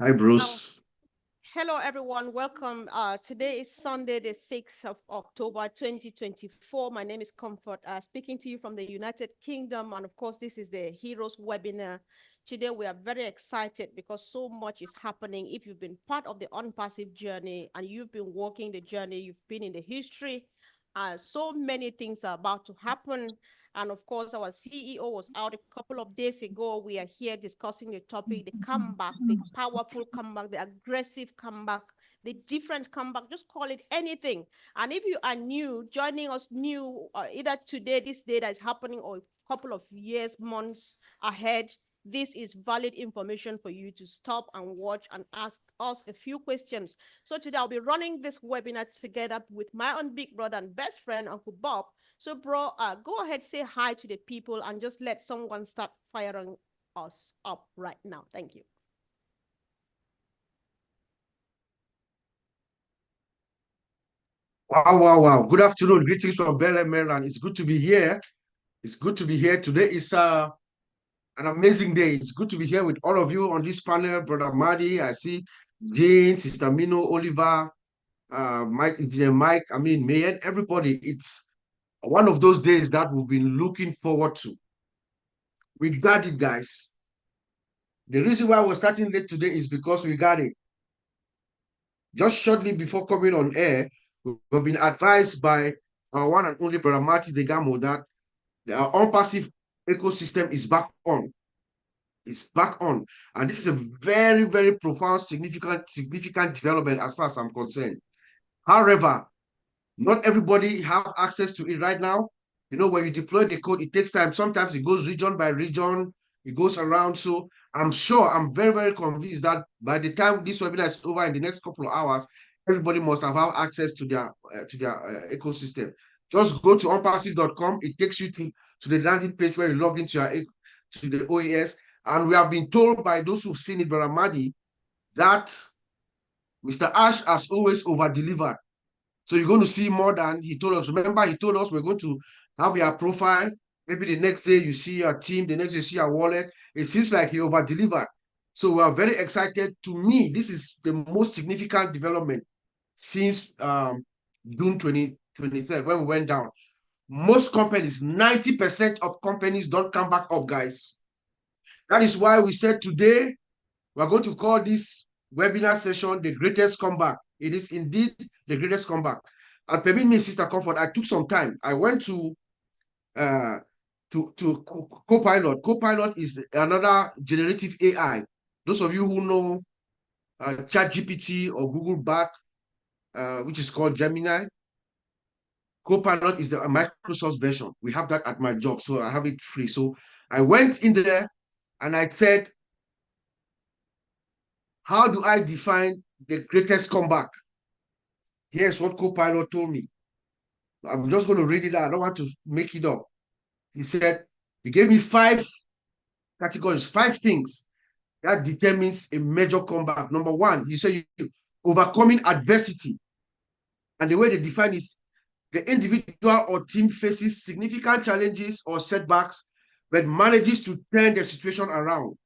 Hi, Oh, Bruce. hello, everyone. Welcome. Today is Sunday, the 6th of October, 2024. My name is Comfort, speaking to you from the United Kingdom. And of course, this is the Heroes webinar. Today, we are very excited because so much is happening. If you've been part of the unpassive journey and you've been walking the journey, you've been in the history, so many things are about to happen. And of course, our CEO was out a couple of days ago. We are here discussing the topic, the comeback, the powerful comeback, the aggressive comeback, the different comeback, just call it anything. And if you are new, joining us new, either today, this day that is happening, or a couple of years, months ahead, this is valid information for you to stop and watch and ask us a few questions. So today I'll be running this webinar together with my own big brother and best friend, Uncle Bob. So, bro, go ahead, say hi to the people, and just let someone start firing us up right now. Thank you. Wow, wow, wow. Good afternoon. Greetings from Bel Air, Maryland. It's good to be here. It's good to be here. Today is an amazing day. It's good to be here with all of you on this panel. Brother Madi, I see Jane, Sister Mino, Oliver, Mike, Engineer Mike, Mayan, everybody. It's one of those days that we've been looking forward to. We got it, guys. The reason why we're starting late today is because we got it. Just shortly before coming on air, we've been advised by our one and only Brother Marty Degamo that our unpassive ecosystem is back on. It's back on. And this is a very, very profound, significant development as far as I'm concerned. However, not everybody have access to it right now. You know, when you deploy the code, it takes time. Sometimes it goes region by region, it goes around. So I'm very, very convinced that by the time this webinar is over in the next couple of hours, everybody must have access to their ecosystem. Just go to unpassive.com. It takes you to the landing page where you log into to the OAS. And we have been told by those who've seen it, Brother Madi, that Mr. Ash has always over-delivered. So you're going to see more than he told us. Remember, he told us we're going to have your profile. Maybe the next day you see your team, the next day you see your wallet. It seems like he over-delivered. So we are very excited. To me, this is the most significant development since June 2023 when we went down. Most companies, 90% of companies don't come back up, guys. That is why we said today we're going to call this webinar session the greatest comeback. It is indeed the greatest comeback. And permit me, Sister Comfort, I took some time. I went uh, to Copilot. Copilot is another generative AI. Those of you who know ChatGPT or Google Bard, which is called Gemini, Copilot is the Microsoft version. We have that at my job, so I have it free. So I went in there and I said, how do I define the greatest comeback? Here's what Copilot told me. I'm just going to read it out. I don't want to make it up. He said, he gave me 5 categories, 5 things that determines a major comeback. Number one, you say overcoming adversity. And the way they define is the individual or team faces significant challenges or setbacks, but manages to turn the situation around.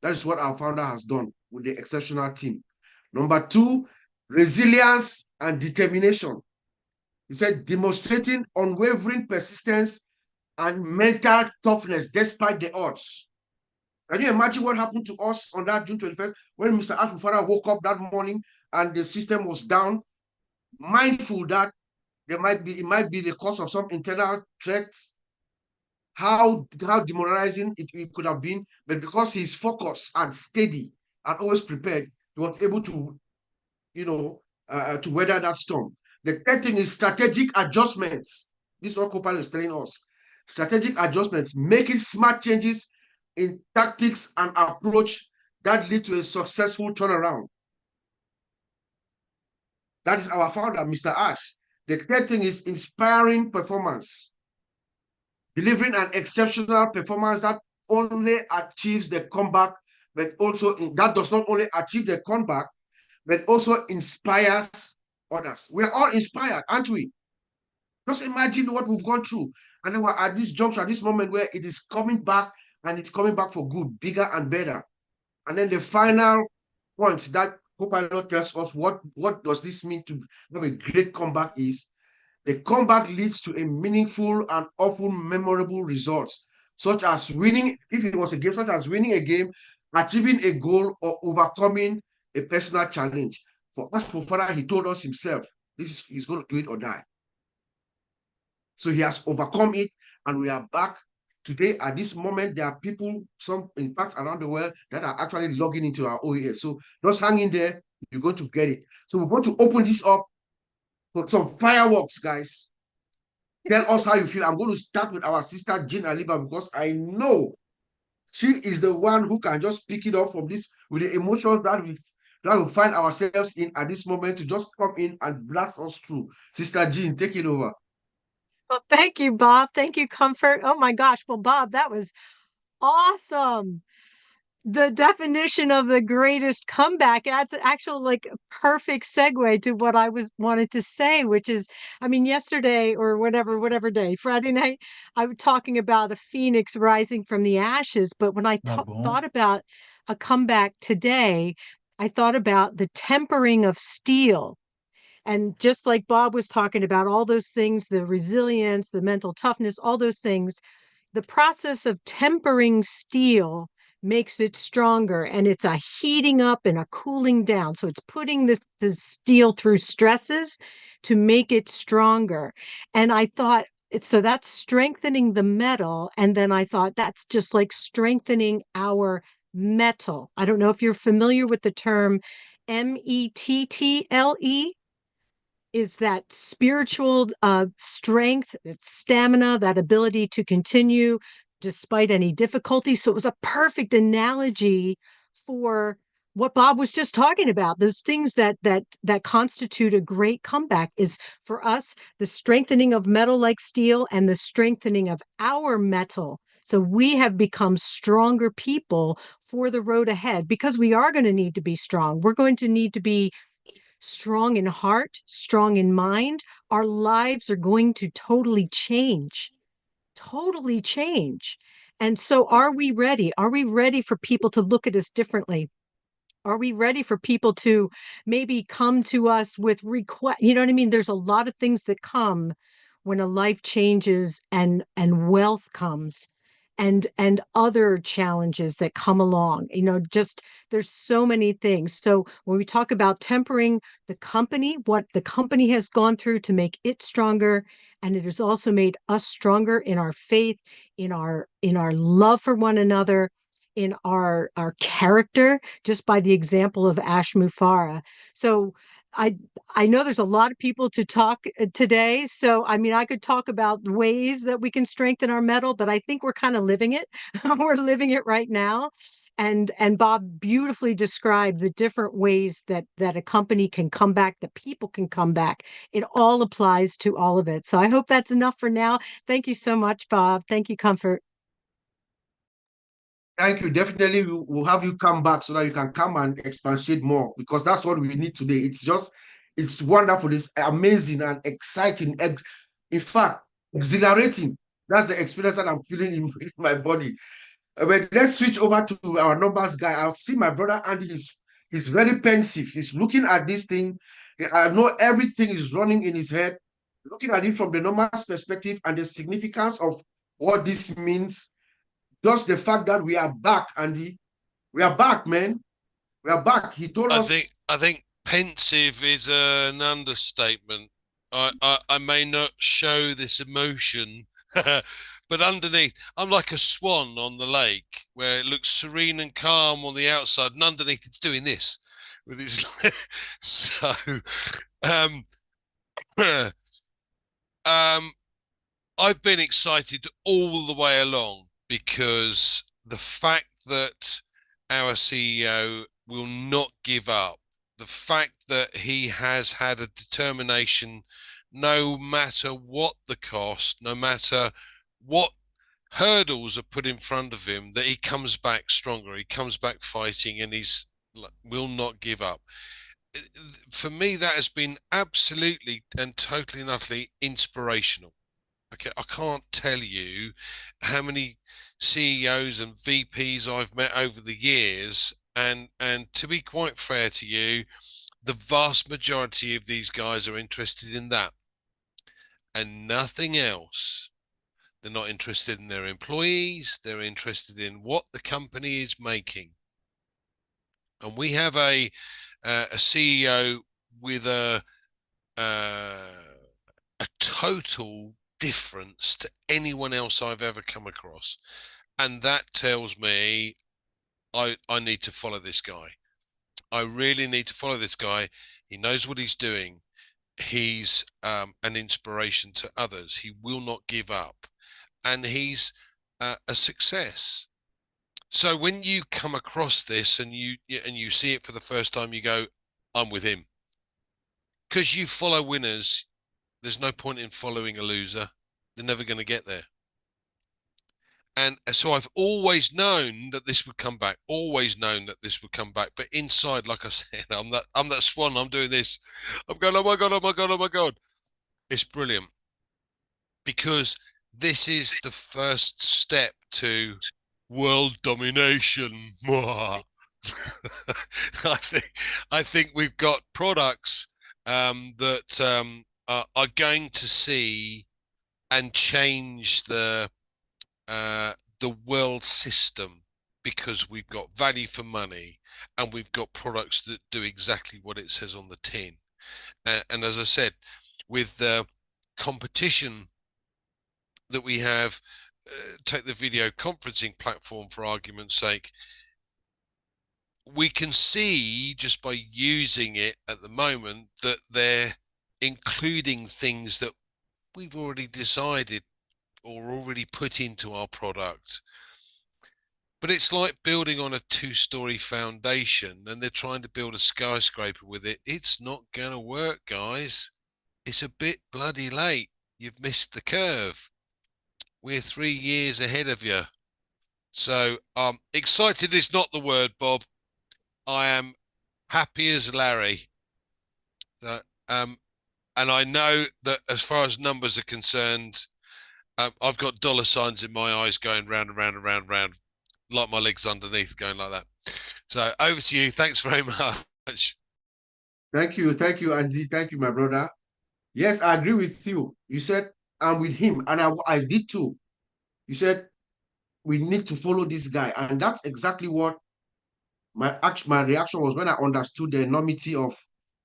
That is what our founder has done with the exceptional team. Number two, resilience and determination. He said, demonstrating unwavering persistence and mental toughness despite the odds. Can you imagine what happened to us on that June 21st when Mr. Ashfufara woke up that morning and the system was down, mindful that it might be the cause of some internal threat, how demoralizing it could have been, but because he's focused and steady and always prepared, he was able to, to weather that storm. The third thing is strategic adjustments. This is what Copilot is telling us. Strategic adjustments, making smart changes in tactics and approach that lead to a successful turnaround. That is our founder, Mr. Ash. The third thing is inspiring performance, delivering an exceptional performance that only achieves the comeback, but also that does not only achieve the comeback, but also inspires others. We are all inspired, aren't we? Just imagine what we've gone through. And then we're at this juncture, at this moment where it is coming back and it's coming back for good, bigger and better. And then the final point that Copilot tells us what does this mean to have a great comeback is the comeback leads to a meaningful and often memorable result, such as winning, if it was a game, such as winning a game, achieving a goal, or overcoming a personal challenge. For us, for Father, he told us himself, he's going to do it or die. So he has overcome it, and we are back. Today, at this moment, there are people, some in fact around the world, that are actually logging into our OES. So just hang in there, you're going to get it. So we're going to open this up for some fireworks, guys. Tell us how you feel. I'm going to start with our sister Jean Aliva, because I know she is the one who can just pick it up from this with the emotions that we find ourselves in at this moment, to just come in and blast us through. Sister Jean, take it over. Well, thank you, Bob. Thank you, Comfort. Oh my gosh. Well, Bob, that was awesome. The definition of the greatest comeback, that's actual like perfect segue to what I was wanted to say, which is, I mean, yesterday or whatever day, Friday night, I was talking about a phoenix rising from the ashes. But when I thought about a comeback today, I thought about the tempering of steel. And just like Bob was talking about, all those things, the resilience, the mental toughness, all those things, the process of tempering steel makes it stronger, and it's a heating up and a cooling down. So it's putting the steel through stresses to make it stronger. And I thought, so that's strengthening the metal. And then I thought that's just like strengthening our metal. I don't know if you're familiar with the term mettle, is that spiritual strength, that stamina, that ability to continue despite any difficulty. So it was a perfect analogy for what Bob was just talking about. Those things that constitute a great comeback is, for us, the strengthening of metal like steel and the strengthening of our metal. So we have become stronger people for the road ahead, because we are going to need to be strong. We're going to need to be strong in heart, strong in mind. Our lives are going to totally change, totally change. And so, are we ready? Are we ready for people to look at us differently? Are we ready for people to maybe come to us with request? You know what I mean? There's a lot of things that come when a life changes, and wealth comes, and other challenges that come along. Just there's so many things. So when we talk about tempering the company, what the company has gone through to make it stronger, and it has also made us stronger in our faith, in our love for one another, in our character, just by the example of Ash Mufara. So I I know there's a lot of people to talk today. So I mean, I could talk about ways that we can strengthen our metal, but I think we're kind of living it. We're living it right now. And Bob beautifully described the different ways that a company can come back, that people can come back. It all applies to all of it. So I hope that's enough for now. Thank you so much, Bob. Thank you, Comfort. Thank you. Definitely, we'll have you come back so that you can come and expatiate more, because that's what we need today. It's wonderful. It's amazing and exciting. In fact, exhilarating. That's the experience that I'm feeling in my body. But let's switch over to our numbers guy. I'll see my brother Andy. He's very pensive. He's looking at this thing. I know everything is running in his head, looking at it from the numbers perspective and the significance of what this means. Just the fact that we are back, Andy. We are back, man. We are back. He told I us. think I think pensive is an understatement. I may not show this emotion, but underneath, I'm like a swan on the lake, where it looks serene and calm on the outside, and underneath it's doing this with its. So, um, um, I've been excited all the way along, because the fact that our CEO will not give up, the fact that he has had a determination, no matter what the cost, no matter what hurdles are put in front of him, that he comes back stronger, he comes back fighting, and he's will not give up. For me, that has been absolutely and totally and utterly inspirational. Okay, I can't tell you how many CEOs and VPs I've met over the years, And to be quite fair to you, the vast majority of these guys are interested in that and nothing else. They're not interested in their employees. They're interested in what the company is making. And we have a CEO with a total difference to anyone else I've ever come across, and that tells me I need to follow this guy. I really need to follow this guy. He knows what he's doing. He's an inspiration to others. He will not give up, and he's a success. So when you come across this and you see it for the first time, you go, I'm with him. Because you follow winners, there's no point in following a loser. They're never going to get there. And so I've always known that this would come back, always known that this would come back. But inside, like I said, I'm that swan, I'm doing this. I'm going, oh my God, oh my God, oh my God. It's brilliant. Because this is the first step to world domination. I think we've got products that are going to see and change the world system, because we've got value for money and we've got products that do exactly what it says on the tin. And as I said, with the competition that we have, take the video conferencing platform for argument's sake, we can see just by using it at the moment that they're including things that we've already decided or already put into our product. But it's like building on a two-story foundation and they're trying to build a skyscraper with it. It's not going to work, guys. It's a bit bloody late. You've missed the curve. We're 3 years ahead of you. So excited is not the word, Bob. I am happy as Larry. And I know that as far as numbers are concerned, I've got dollar signs in my eyes going round and round and round and round, like my legs underneath going like that. So over to you. Thanks very much. Thank you, Andy. Thank you, my brother. Yes, I agree with you. You said I'm with him, and I did too. You said we need to follow this guy, and that's exactly what my reaction was when I understood the enormity of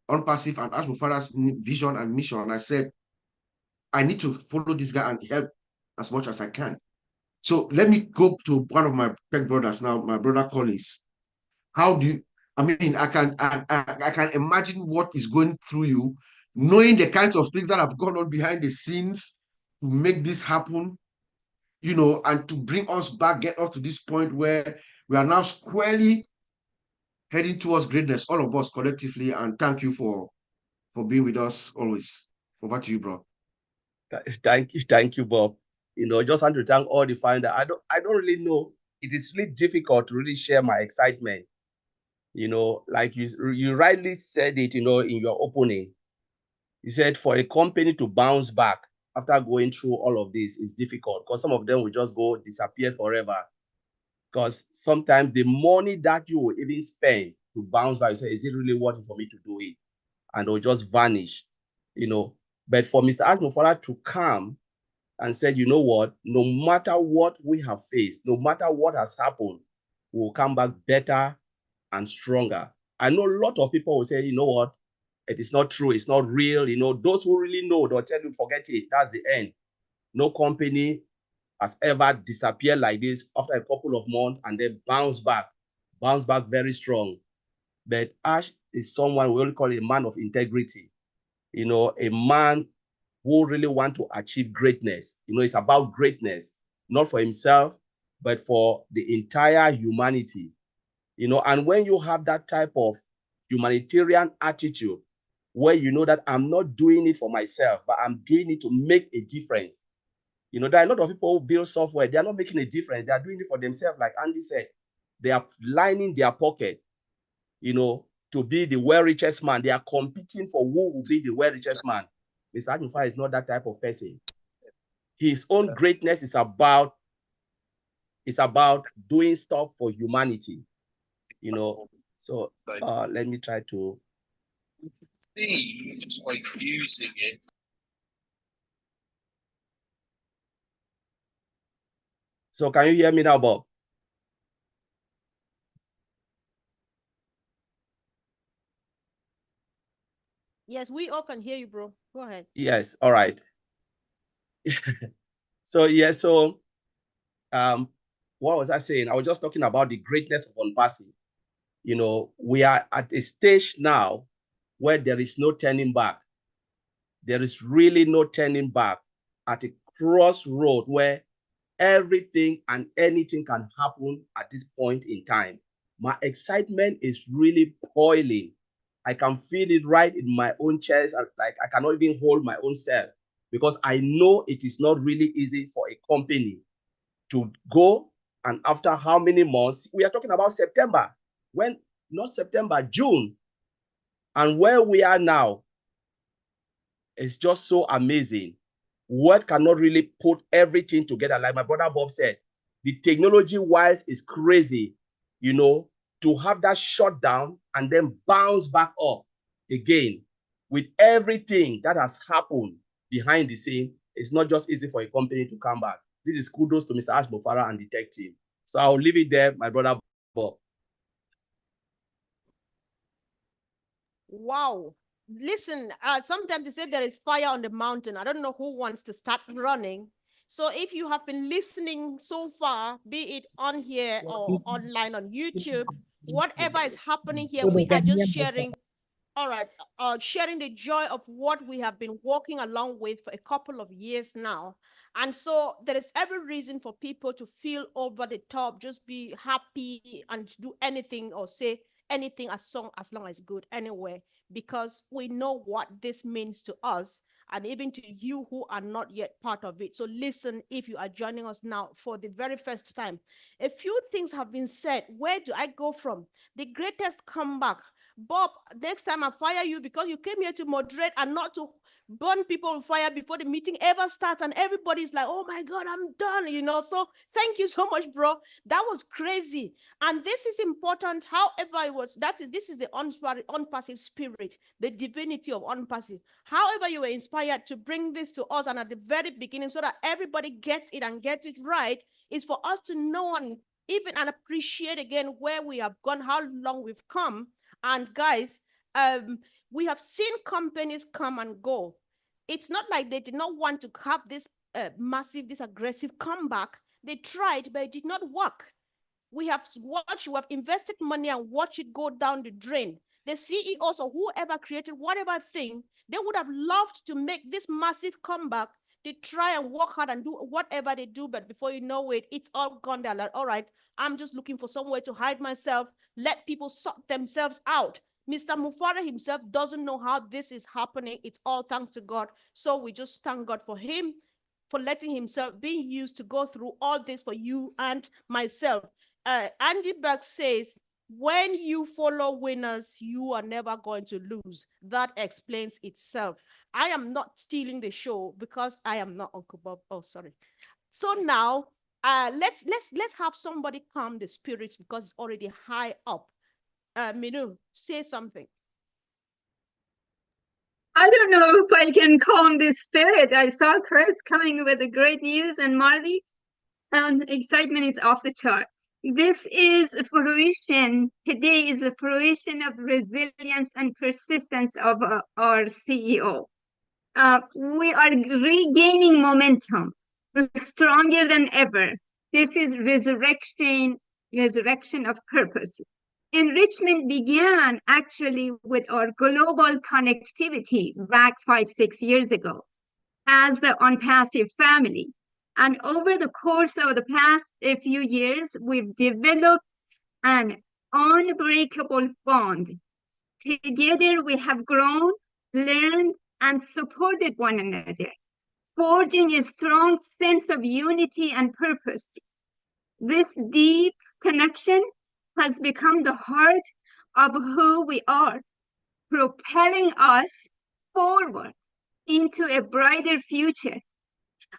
Unpassive and Ash Mufara's vision and mission. I said, I need to follow this guy and help as much as I can. So let me go to one of my tech brothers now, my brother Collins. How do you, I mean, I can imagine what is going through you, knowing the kinds of things that have gone on behind the scenes to make this happen, you know, and to bring us back, get us to this point where we are now squarely heading towards greatness, all of us collectively. And thank you for being with us always. Over to you, bro. Thank you, Bob. You know, just want to thank all the founders. I don't really know. It is really difficult to really share my excitement. You know, like you rightly said it, you know, in your opening. You said for a company to bounce back after going through all of this is difficult, because some of them will just go disappear forever. Because sometimes the money that you will even spend to bounce back, you say, is it really worth it for me to do it? And they'll just vanish, you know. But for Mr. Ajmofala to come and said, you know what, no matter what we have faced, no matter what has happened, we'll come back better and stronger. I know a lot of people will say, you know what, it is not true, it's not real. You know, those who really know, they'll tell you, forget it, that's the end. No company has ever disappeared like this after a couple of months and then bounce back very strong. But Ash is someone we only call a man of integrity. You know, a man who really want to achieve greatness. You know, it's about greatness, not for himself, but for the entire humanity. You know, and when you have that type of humanitarian attitude, where you know that I'm not doing it for myself, but I'm doing it to make a difference. You know, there are a lot of people who build software. They are not making a difference. They are doing it for themselves. Like Andy said, they are lining their pocket, you know, to be the world richest man. They are competing for who will be the world richest man. Mr. Ajmufara is not that type of person. His own greatness is about doing stuff for humanity. you know. So let me try to see just by using it. So can you hear me now, Bob? Yes, we all can hear you, bro. Go ahead. Yes, all right. So yeah, so what was I saying? I was just talking about the greatness of unpassing. You know, we are at a stage now where there is no turning back. There is really no turning back, at a crossroad where everything and anything can happen at this point in time. My excitement is really boiling. I can feel it right in my own chest. Like I cannot even hold my own self, because I know it is not really easy for a company to go, and after how many months? We are talking about September, when not September, June, and where we are now is just so amazing. Word cannot really put everything together. Like my brother Bob said, the technology wise is crazy, you know, to have that shutdown and then bounce back up again with everything that has happened behind the scene. It's not just easy for a company to come back. This is kudos to Mr. Ash Bofara and the tech team. So I'll leave it there, my brother Bob. Wow. Listen, sometimes they say there is fire on the mountain. I don't know who wants to start running. So if you have been listening so far, be it on here or online on YouTube, whatever is happening here, we are just sharing. All right, sharing the joy of what we have been walking along with for a couple of years now. And so there is every reason for people to feel over the top, just be happy and do anything or say anything as long as good anyway, because we know what this means to us and even to you who are not yet part of it. So listen, if you are joining us now for the very first time, a few things have been said. Where do I go from? The greatest comeback. Bob, next time I fire you because you came here to moderate and not to burn people with fire before the meeting ever starts. And everybody's like, oh my God, I'm done, you know. So thank you so much, bro. That was crazy. And this is important. However, this is the unpassive spirit, the divinity of unpassive. However, you were inspired to bring this to us and at the very beginning so that everybody gets it and gets it right, is for us to know and even and appreciate again where we have gone, how long we've come. And guys, we have seen companies come and go. It's not like they did not want to have this massive, this aggressive comeback. They tried, but it did not work. We have invested money and watched it go down the drain. The CEOs or whoever created whatever thing, they would have loved to make this massive comeback. They try and work hard and do whatever they do, but before you know it, it's all gone. They're like, all right, I'm just looking for somewhere to hide myself. Let people sort themselves out. Mr. Mufara himself doesn't know how this is happening. It's all thanks to God. So we just thank God for him, for letting himself be used to go through all this for you and myself. Andy Berg says, when you follow winners, you are never going to lose. That explains itself. I am not stealing the show because I am not Uncle Bob. Oh, sorry. So now, let's have somebody calm the spirits because it's already high up. Minu, say something. I don't know if I can calm this spirit. I saw Chris coming with the great news and Marley, and excitement is off the chart. This is fruition. Today is the fruition of resilience and persistence of our CEO. We are regaining momentum, stronger than ever. This is resurrection of purpose. Enrichment began actually with our global connectivity back 5-6 years ago as the Unpassive family. And over the course of the past few years, we've developed an unbreakable bond. Together, we have grown, learned, and supported one another, forging a strong sense of unity and purpose. This deep connection has become the heart of who we are, propelling us forward into a brighter future.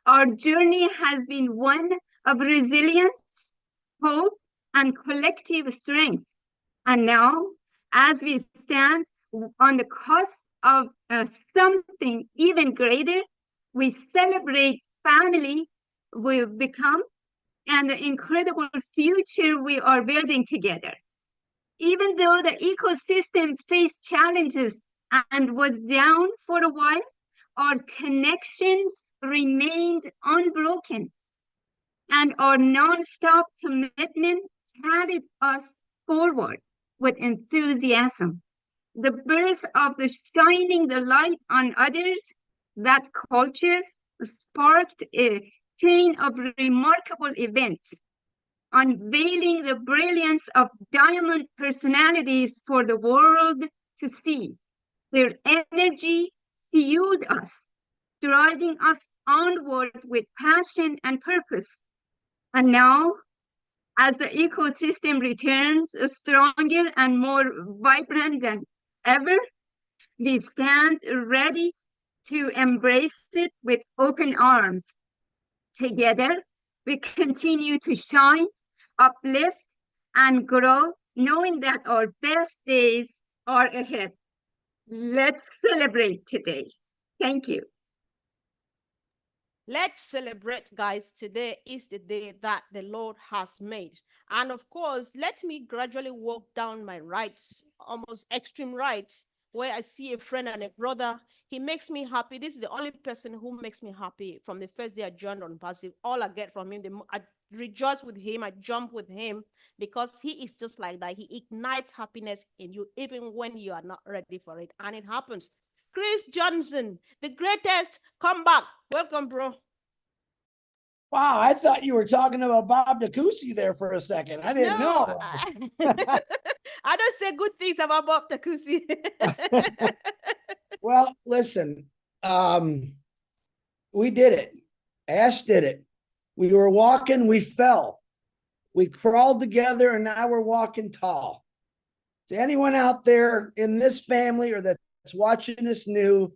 Our journey has been one of resilience, hope, and collective strength. And now, as we stand on the cusp of something even greater, we celebrate family we've become and the incredible future we are building together. Even though the ecosystem faced challenges and was down for a while, our connections remained unbroken, and our non-stop commitment carried us forward with enthusiasm. The birth of the shining the light on others, that culture sparked a chain of remarkable events, unveiling the brilliance of diamond personalities for the world to see. Their energy fueled us, driving us onward with passion and purpose. And now, as the ecosystem returns stronger and more vibrant than ever, we stand ready to embrace it with open arms. Together, we continue to shine, uplift, and grow, knowing that our best days are ahead. Let's celebrate today. Thank you. Let's celebrate, guys. Today is the day that the Lord has made. And of course, let me gradually walk down my right, almost extreme right, where I see a friend and a brother. He makes me happy. This is the only person who makes me happy from the first day I joined on Passive. All I get from him, I rejoice with him, I jump with him, because he is just like that. He ignites happiness in you, even when you are not ready for it. And it happens. Chris Johnson, the greatest, come back. Welcome, bro. Wow, I thought you were talking about Bob Takusi there for a second. I didn't know. I don't say good things about Bob Takusi. Well, listen, we did it. Ash did it. We were walking, we fell. We crawled together, and now we're walking tall. To anyone out there in this family or that's watching this new,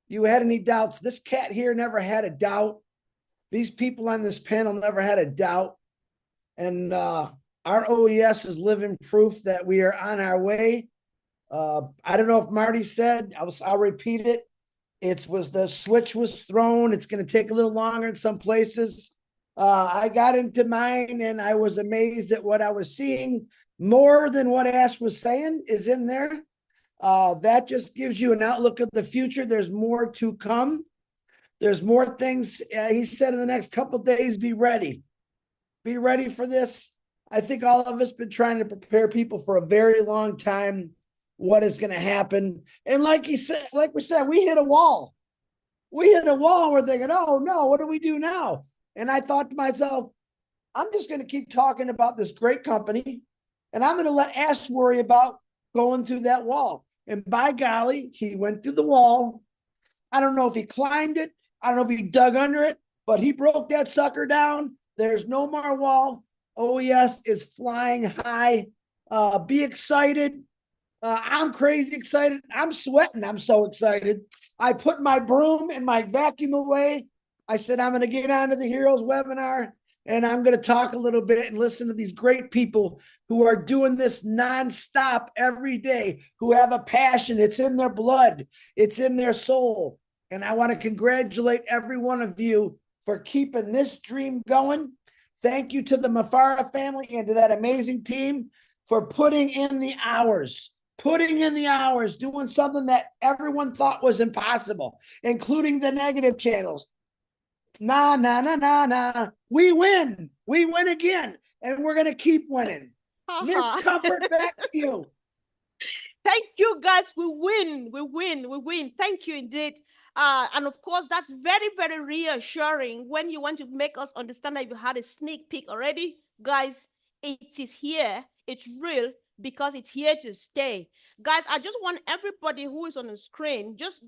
you had any doubts? This cat here never had a doubt. These people on this panel never had a doubt. And our OES is living proof that we are on our way. I don't know if Marty said, I'll repeat it. The switch was thrown. It's going to take a little longer in some places. I got into mine and I was amazed at what I was seeing. More than what Ash was saying is in there. That just gives you an outlook of the future. There's more to come. There's more things. He said in the next couple of days, be ready. Be ready for this. I think all of us been trying to prepare people for a very long time what is going to happen. And like we said, we hit a wall. We hit a wall. We're thinking, oh no, what do we do now? And I thought to myself, I'm just going to keep talking about this great company, and I'm going to let Ash worry about going through that wall. And by golly, he went through the wall. I don't know if he climbed it. I don't know if he dug under it, but he broke that sucker down. There's no more wall. OES is flying high. Be excited. I'm crazy excited. I'm sweating. I'm so excited. I put my broom and my vacuum away. I said, I'm going to get onto the Heroes webinar, and I'm going to talk a little bit and listen to these great people who are doing this nonstop every day, who have a passion. It's in their blood. It's in their soul. And I want to congratulate every one of you for keeping this dream going. Thank you to the Mafara family and to that amazing team for putting in the hours, doing something that everyone thought was impossible, including the negative channels. Nah. We win again, and we're going to keep winning. Miss Comfort, back to you. Thank you, guys. We win. Thank you indeed. And of course, that's very, very reassuring when you want to make us understand that you had a sneak peek already. Guys, it is here. It's real because it's here to stay. Guys, I just want everybody who is on the screen, just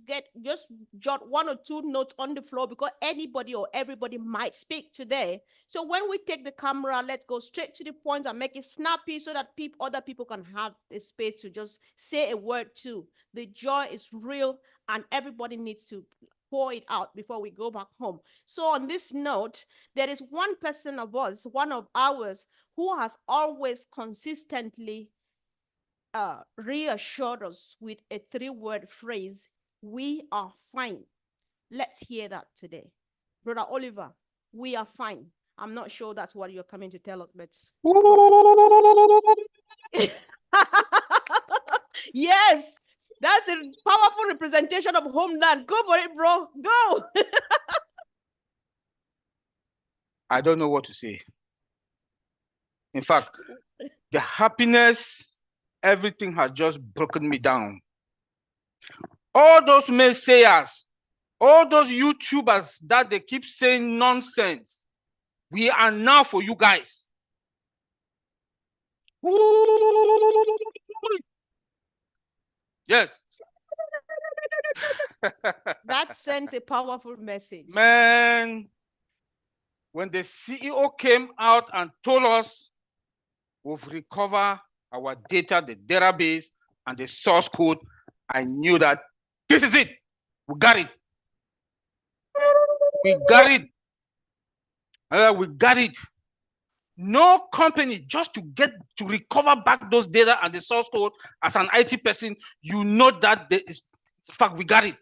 jot 1 or 2 notes on the floor, because anybody or everybody might speak today. So when we take the camera, let's go straight to the point and make it snappy so that other people can have the space to just say a word too. The joy is real, and everybody needs to pour it out before we go back home. So on this note, there is one person of us, one of ours, who has always consistently reassured us with a 3-word phrase, "We are fine." Let's hear that today. Brother Oliver, we are fine. I'm not sure that's what you're coming to tell us, but yes, that's a powerful representation of homeland. Go for it, bro. Go. I don't know what to say. In fact, the happiness, everything has just broken me down. All those naysayers, all those YouTubers that they keep saying nonsense, we are now for you guys. Yes. That sends a powerful message. Man, when the CEO came out and told us we've recovered our data, the database, and the source code, I knew that this is it. We got it. We got it. We got it. No company, just to recover back those data and the source code as an IT person, you know that there is, in fact, we got it.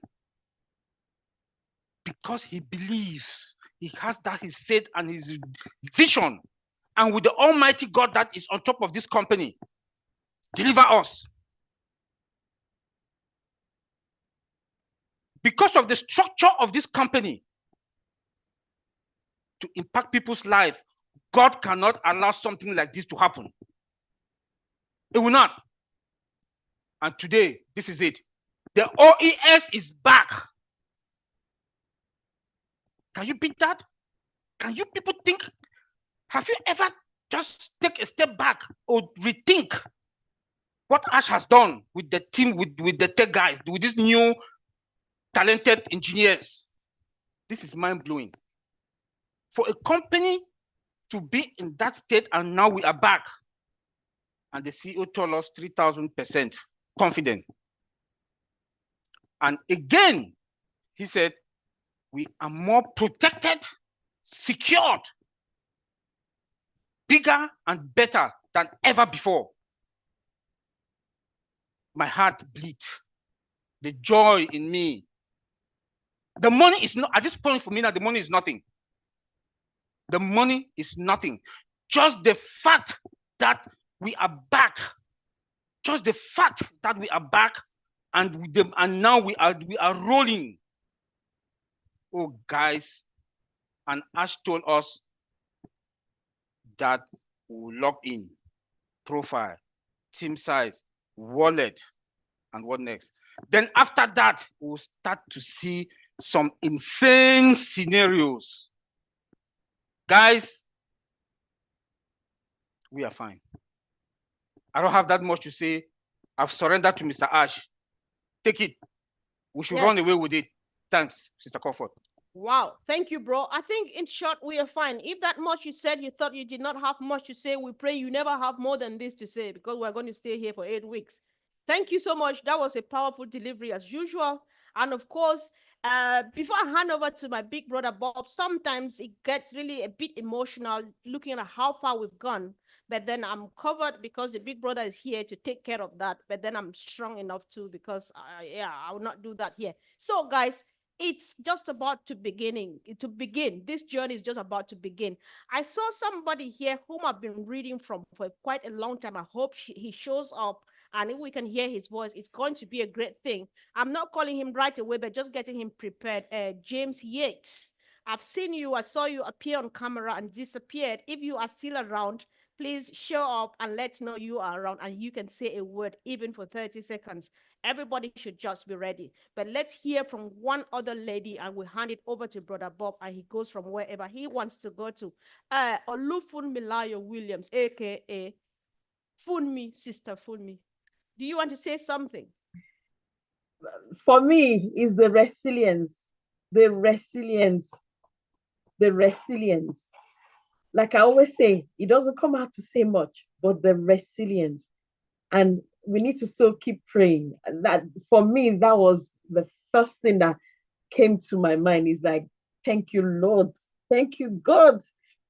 Because he believes, he has that his faith and his vision, and with the Almighty God that is on top of this company, deliver us. Because of the structure of this company to impact people's life, God cannot allow something like this to happen. It will not. And today, this is it. The OES is back. Can you beat that? Can you people think? Have you ever just take a step back or rethink what Ash has done with the team, with the tech guys, with these new talented engineers? This is mind-blowing. For a company to be in that state and now we are back. And the CEO told us 3,000% confident. And again, he said, we are more protected, secured, bigger and better than ever before. My heart bleeds. The joy in me. The money is not, at this point for me now, the money is nothing. The money is nothing. Just the fact that we are back. Just the fact that we are back and now we are rolling. Oh, guys, and Ash told us that we'll log in, profile, team size, wallet, and what next? Then after that, we'll start to see some insane scenarios. Guys, we are fine. I don't have that much to say. I've surrendered to Mr. Ash. Take it. We should run away with it. Thanks, Sister Comfort. Wow. Thank you, bro. I think in short, we are fine. If that much you said, you thought you did not have much to say, we pray you never have more than this to say, because we're going to stay here for 8 weeks. Thank you so much. That was a powerful delivery as usual. And of course, before I hand over to my big brother, Bob, sometimes it gets really a bit emotional looking at how far we've gone. But then I'm covered because the big brother is here to take care of that. But then I'm strong enough too, because I will not do that here. So guys, it's just about to begin. This journey is just about to begin. I saw somebody here whom I've been reading from for quite a long time. I hope he shows up, and if we can hear his voice, it's going to be a great thing. I'm not calling him right away, but just getting him prepared. James Yates, I've seen you. I saw you appear on camera and disappeared. If you are still around, please show up and let's know you are around and you can say a word even for 30 seconds. Everybody should just be ready. But let's hear from one other lady and we'll hand it over to Brother Bob and he goes from wherever he wants to go to. Olufun Milayo Williams, aka Funmi, Sister Funmi. Do you want to say something? For me, is the resilience. The resilience. The resilience. Like I always say, it doesn't come out to say much, but the resilience. And we need to still keep praying. That for me, that was the first thing that came to my mind is like, thank you, Lord. Thank you, God,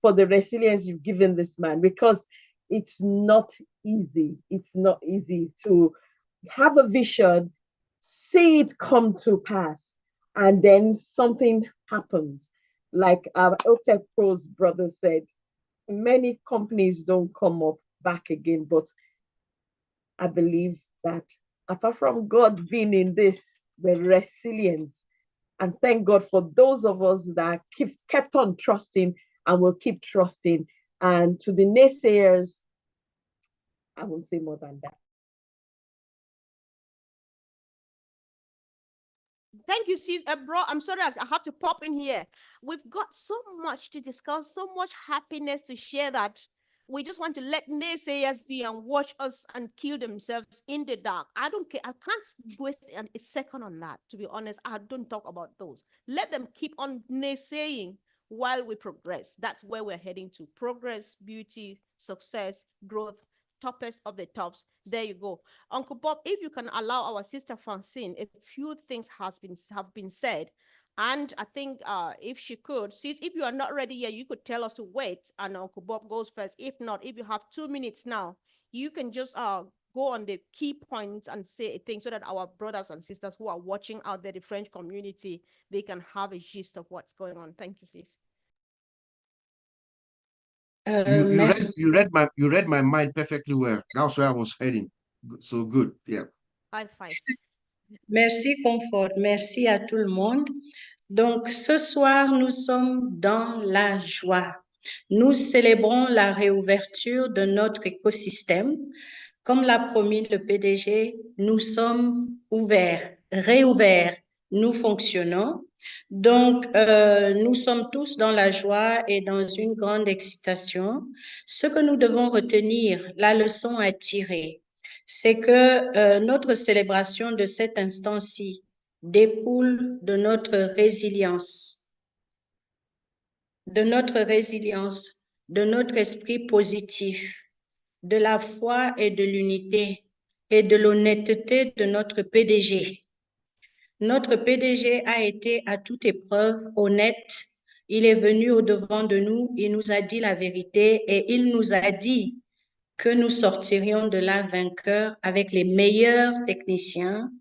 for the resilience you've given this man, because it's not easy. It's not easy to have a vision, see it come to pass, and then something happens. Like our otech Pro's brother said, many companies don't come up back again, but I believe that apart from God being in this, the resilience, and thank God for those of us that kept on trusting and will keep trusting. And to the naysayers, I won't say more than that. Thank you, sis. Bro, I'm sorry, I have to pop in here. We've got so much to discuss, so much happiness to share that we just want to let naysayers be and watch us and kill themselves in the dark. I don't care. I can't waste a second on that, to be honest. I don't talk about those. Let them keep on naysaying while we progress. That's where we're heading to. Progress, beauty, success, growth, toppest of the tops. There you go. Uncle Bob, if you can allow our sister Francine, a few things have been said. And I think if she could, sis, if you are not ready yet, you could tell us to wait and Uncle Bob goes first. If not, if you have 2 minutes now, you can just go on the key points and say a thing so that our brothers and sisters who are watching out there, the French community, they can have a gist of what's going on. Thank you, sis. You read my mind perfectly well. That's where I was heading. So good. Yeah. High five. Merci, Comfort. Merci à tout le monde. Donc, ce soir, nous sommes dans la joie. Nous célébrons la réouverture de notre écosystème. Comme l'a promis le PDG, nous sommes ouverts, réouverts, nous fonctionnons. Donc, nous sommes tous dans la joie et dans une grande excitation. Ce que nous devons retenir, la leçon à tirer, c'est que notre célébration de cet instant-ci découle de notre résilience, de notre esprit positif, de la foi et de l'unité et de l'honnêteté de notre PDG. Notre PDG a été à toute épreuve honnête. Il est venu au-devant de nous, il nous a dit la vérité et il nous a dit que nous sortirions de là vainqueurs avec les meilleurs techniciens,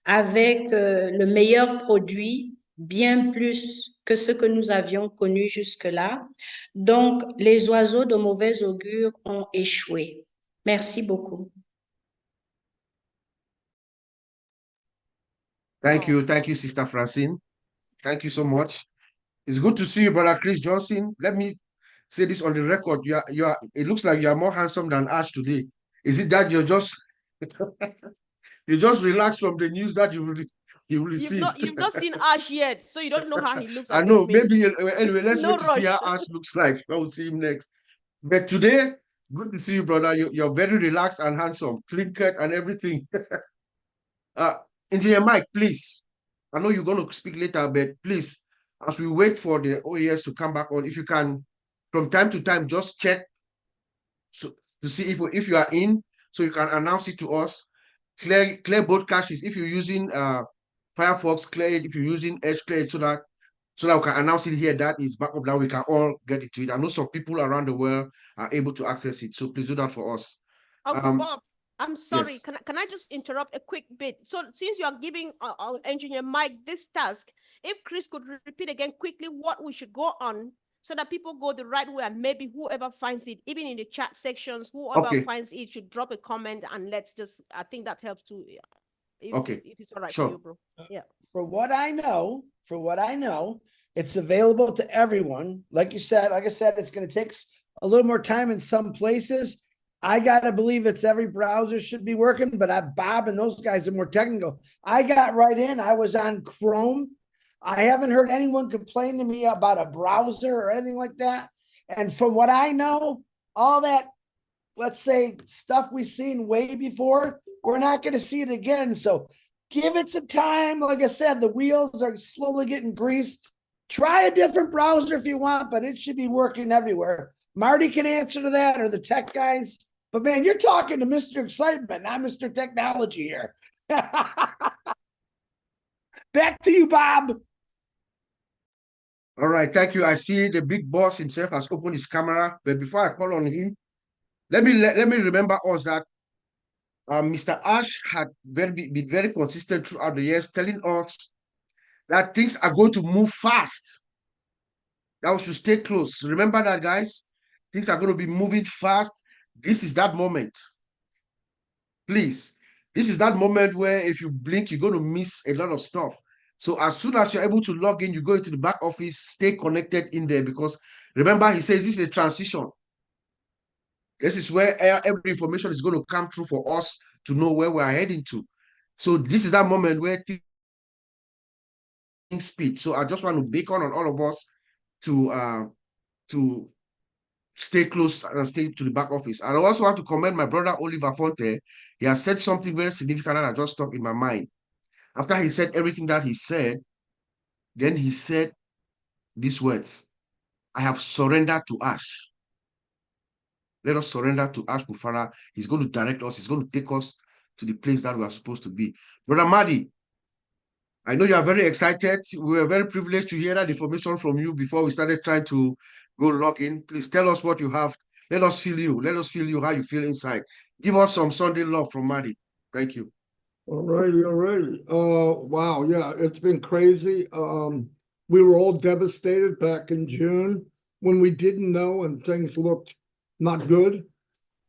avec le meilleur produit, bien plus que ce que nous avions connu jusque-là. Donc, les oiseaux de mauvais augure ont échoué. Merci beaucoup. Thank you, Sister Francine. Thank you so much. It's good to see you, Brother Chris Johnson. Let me say this on the record. It looks like you are more handsome than Ash today. Is it that you're just you just relaxed from the news that you received? You've not seen Ash yet, so you don't know how he looks. I know. Maybe anyway. Let's No wait to see how rush. Ash looks like. I will see him next. But today, good to see you, brother. You're very relaxed and handsome, clean cut and everything. Engineer Mike, please. I know you're going to speak later, but please, as we wait for the OAS to come back on, if you can, from time to time, just check to see if you are in, so you can announce it to us. Clear both caches. If you're using Firefox, clear it. If you're using Edge, clear it so that we can announce it here. That is backup, that we can all get it to it. I know some people around the world are able to access it, so please do that for us. Uncle Bob, I'm sorry. Yes. Can I just interrupt a quick bit? So since you are giving our engineer Mike this task, if Chris could repeat again quickly what we should go on so that people go the right way, and maybe whoever finds it, even in the chat sections, whoever finds it should drop a comment, and let's just, I think that helps too. If it's all right for you, bro. Yeah. For what I know, it's available to everyone. Like I said, it's going to take a little more time in some places. I got to believe it's every browser should be working, but Bob and those guys are more technical. I got right in. I was on Chrome. I haven't heard anyone complain to me about a browser or anything like that. And from what I know, all that, let's say, stuff we've seen way before, we're not going to see it again. So give it some time. Like I said, the wheels are slowly getting greased. Try a different browser if you want, but it should be working everywhere. Marty can answer to that, or the tech guys. But man, you're talking to Mr. Excitement, not Mr. Technology here. Back to you, Bob. All right, thank you. I see the big boss himself has opened his camera, but before I call on him, let me remember us that Mr. Ash had been very consistent throughout the years, telling us that things are going to move fast. That we should stay close. Remember that, guys? Things are going to be moving fast. This is that moment. Please, this is that moment where if you blink, you're going to miss a lot of stuff. So as soon as you're able to log in, you go into the back office, stay connected in there, because remember, he says this is a transition. This is where every information is going to come through for us to know where we are heading to. So this is that moment where things speed. So I just want to beacon on all of us to stay close and stay to the back office. And I also want to commend my brother Oliver Fonte. He has said something very significant that I just stuck in my mind. After he said everything that he said, then he said these words: I have surrendered to Ash. Let us surrender to Ash Mufara. He's going to direct us. He's going to take us to the place that we are supposed to be. Brother Madi, I know you are very excited. We were very privileged to hear that information from you before we started trying to go log in. Please tell us what you have. Let us feel you. Let us feel you, how you feel inside. Give us some Sunday love from Madi. Thank you. All righty. Wow, yeah, it's been crazy. We were all devastated back in June when we didn't know and things looked not good.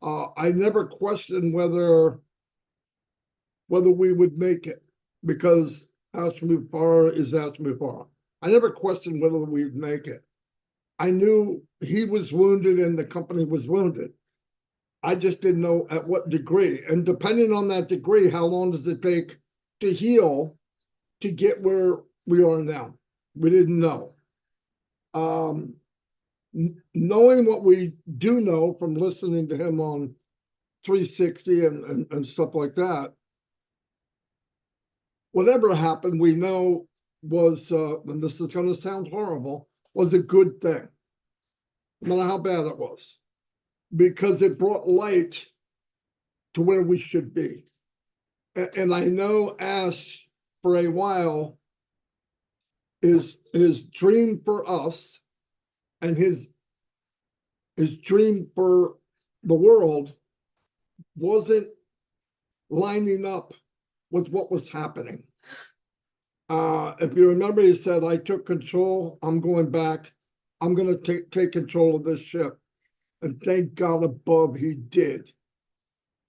I never questioned whether we would make it, because Ash Mufara is Ash Mufara. I never questioned whether we'd make it. I knew he was wounded and the company was wounded. I just didn't know at what degree. And depending on that degree, how long does it take to heal to get where we are now? We didn't know. Knowing what we do know from listening to him on 360 and stuff like that, whatever happened, we know was, and this is going to sound horrible, was a good thing, no matter how bad it was, because it brought light to where we should be. And I know Ash, for a while, his dream for us and his dream for the world wasn't lining up with what was happening. If you remember, he said, I took control, I'm going back, I'm going to take control of this ship. And thank God above he did.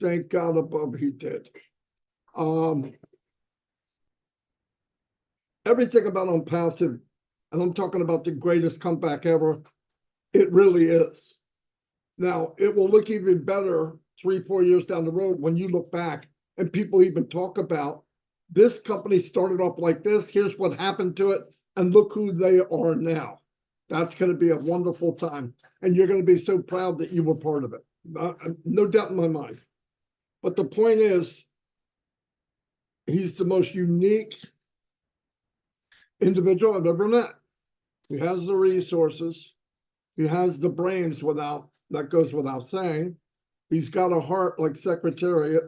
Thank God above he did. Everything about Unpassive, and I'm talking about the greatest comeback ever, it really is. Now, it will look even better 3-4 years down the road when you look back and people even talk about this company started off like this, here's what happened to it, and look who they are now. That's going to be a wonderful time. And you're going to be so proud that you were part of it. No doubt in my mind. But the point is, he's the most unique individual I've ever met. He has the resources. He has the brains that goes without saying. He's got a heart like Secretariat.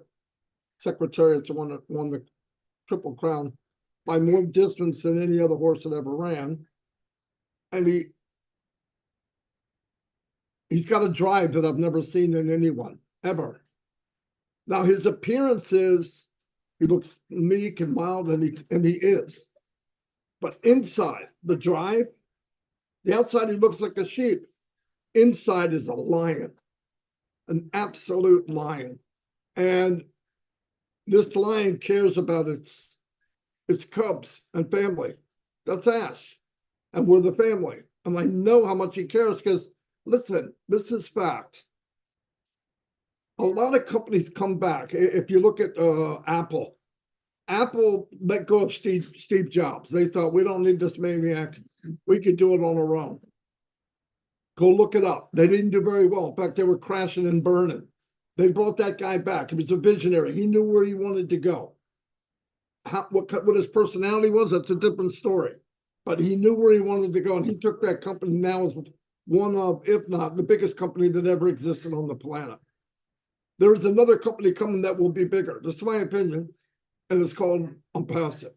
Secretariat's won the Triple Crown by more distance than any other horse that ever ran. And he's got a drive that I've never seen in anyone, ever. Now, his appearances, he looks meek and mild, and he is. But inside, the drive, the outside, he looks like a sheep. Inside is a lion, an absolute lion. And this lion cares about its cubs and family. That's Ash. And we're the family. And I know how much he cares because, listen, this is fact. A lot of companies come back. If you look at Apple let go of Steve Jobs. They thought, we don't need this maniac. We could do it on our own. Go look it up. They didn't do very well. In fact, they were crashing and burning. They brought that guy back. He was a visionary. He knew where he wanted to go. What his personality was, that's a different story. But he knew where he wanted to go, and he took that company now as one of, if not, the biggest company that ever existed on the planet. There is another company coming that will be bigger. That's my opinion, and it's called Unpassive.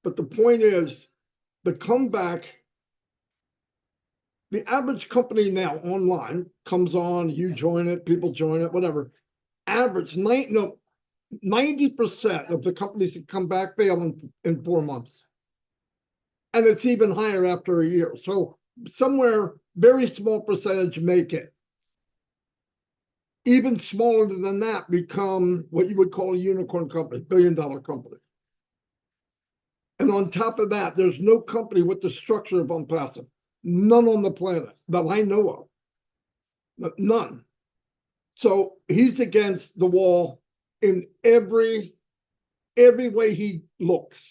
But the point is, the comeback the average company now online comes on, you join it, people join it, whatever. Average 90% of the companies that come back fail in 4 months. And it's even higher after a year. So somewhere very small percentage make it. Even smaller than that become what you would call a unicorn company, billion-dollar company. And on top of that, there's no company with the structure of Unpassive. None on the planet that I know of. None. So he's against the wall in every way he looks.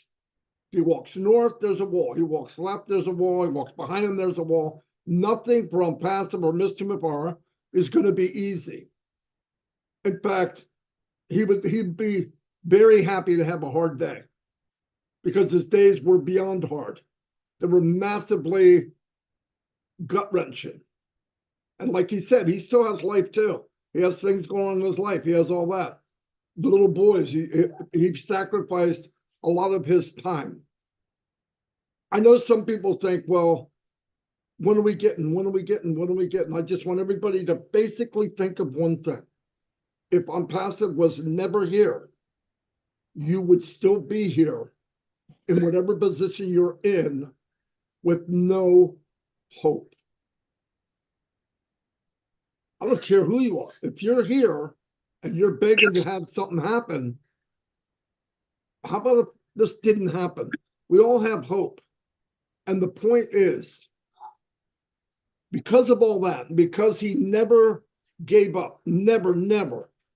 He walks north, there's a wall. He walks left, there's a wall. He walks behind him, there's a wall. Nothing for Unpassive or Mr. Mubarak is going to be easy. In fact, he'd be very happy to have a hard day because his days were beyond hard. They were massively gut-wrenching. And like he said, he still has life too. He has things going on in his life. He has all that. The little boys, he sacrificed a lot of his time. I know some people think, well, when are we getting? When are we getting? When are we getting? I just want everybody to basically think of one thing. If Unpassive was never here, you would still be here in whatever position you're in with no hope. I don't care who you are. If you're here and you're begging to have something happen, how about if this didn't happen? We all have hope. And the point is, because of all that, because he never gave up, never,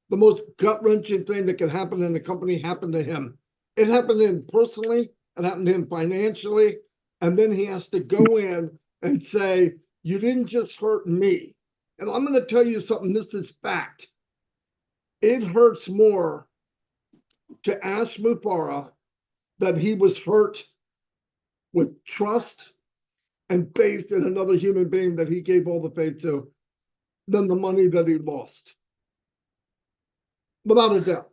the most gut-wrenching thing that could happen in the company happened to him. It happened to him personally, it happened to him financially, and then he has to go in and say, you didn't just hurt me. And I'm going to tell you something, this is fact. It hurts more to ask Mubarak that he was hurt with trust and faith in another human being that he gave all the faith to than the money that he lost. Without a doubt.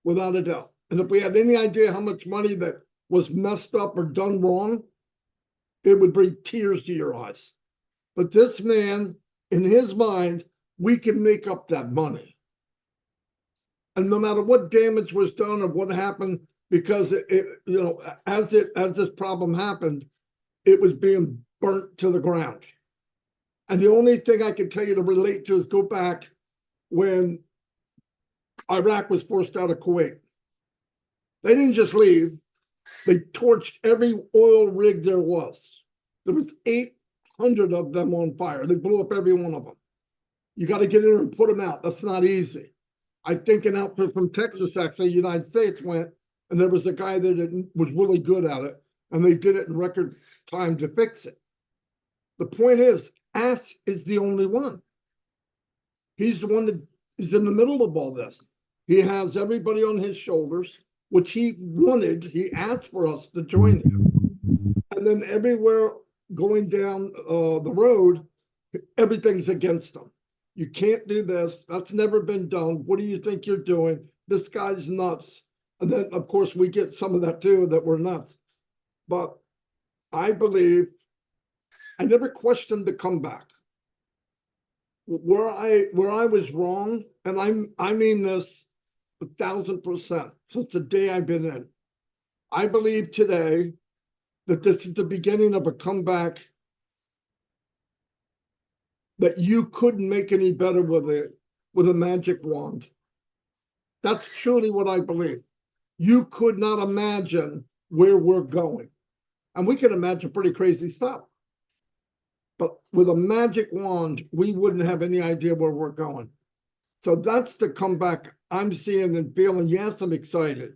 Without a doubt. And if we had any idea how much money that was messed up or done wrong, it would bring tears to your eyes. But this man, in his mind, we can make up that money. And no matter what damage was done or what happened, because as this problem happened, it was being burnt to the ground. And the only thing I can tell you to relate to is go back when Iraq was forced out of Kuwait. They didn't just leave. They torched every oil rig there was. There was 800 of them on fire. They blew up every one of them. You got to get in there and put them out. That's not easy. I think an outfit from Texas, actually, United States went, and there was a guy that was really good at it, and they did it in record time to fix it. The point is, Ass is the only one. He's the one that is in the middle of all this. He has everybody on his shoulders, which he wanted. He asked for us to join him. And then everywhere going down the road, everything's against him. You can't do this. That's never been done. What do you think you're doing? This guy's nuts. And then, of course, we get some of that too, that we're nuts. But I believe I never questioned the comeback. Where I was wrong, and I mean this 1,000% since the day I've been in. I believe today that this is the beginning of a comeback that you couldn't make any better with a magic wand. That's truly what I believe. You could not imagine where we're going. And we can imagine pretty crazy stuff. But with a magic wand, we wouldn't have any idea where we're going. So that's the comeback I'm seeing and feeling. Yes, I'm excited.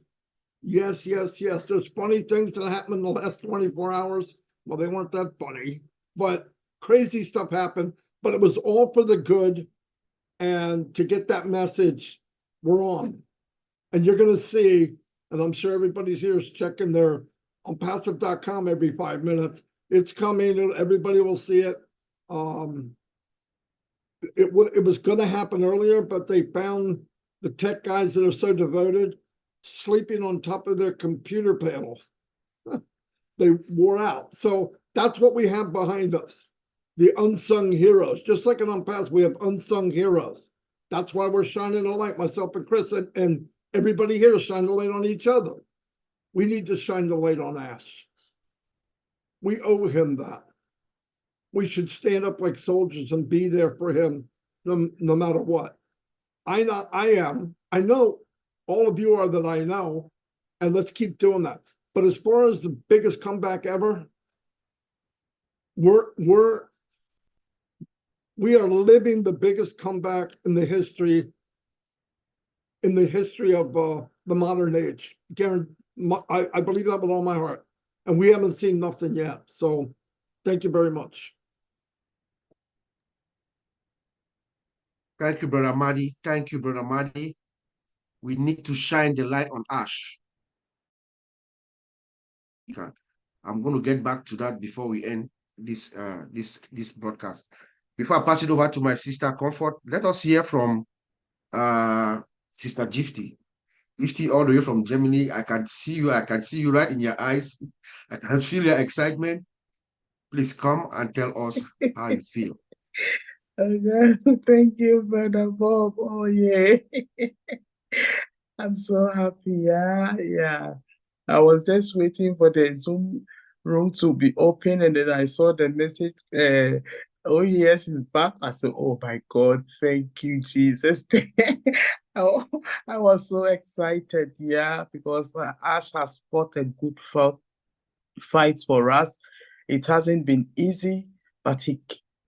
Yes. There's funny things that happened in the last 24 hours. Well, they weren't that funny, but crazy stuff happened. But it was all for the good. And to get that message, we're on. And you're going to see, and I'm sure everybody's here is checking their Unpassive.com every 5 minutes. It's coming. Everybody will see it. It was going to happen earlier, but they found the tech guys that are so devoted sleeping on top of their computer panel. They wore out. So that's what we have behind us. the unsung heroes. Just like in Unpassed, we have unsung heroes. That's why we're shining a light, myself and Chris, and everybody here is shining a light on each other. We need to shine the light on Ash. We owe him that. We should stand up like soldiers and be there for him no matter what. I know all of you are that I know, and let's keep doing that. But as far as the biggest comeback ever, we are living the biggest comeback in the history of the modern age. I believe that with all my heart, and we haven't seen nothing yet. So, thank you very much. Thank you, Brother Madi. Thank you, Brother Madi. We need to shine the light on Ash. I'm going to get back to that before we end this broadcast. Before I pass it over to my sister Comfort, let us hear from Sister Gifty. Gifty, all the way from Germany. I can see you. I can see you right in your eyes. I can feel your excitement. Please come and tell us how you feel. Okay. Thank you, Brother Bob. Oh, yeah. I'm so happy. Yeah. I was just waiting for the Zoom room to be open, and then I saw the message. Oh, yes, he's back. I said, oh my God, thank you, Jesus. I was so excited, because Ash has fought a good fight for us. It hasn't been easy, but he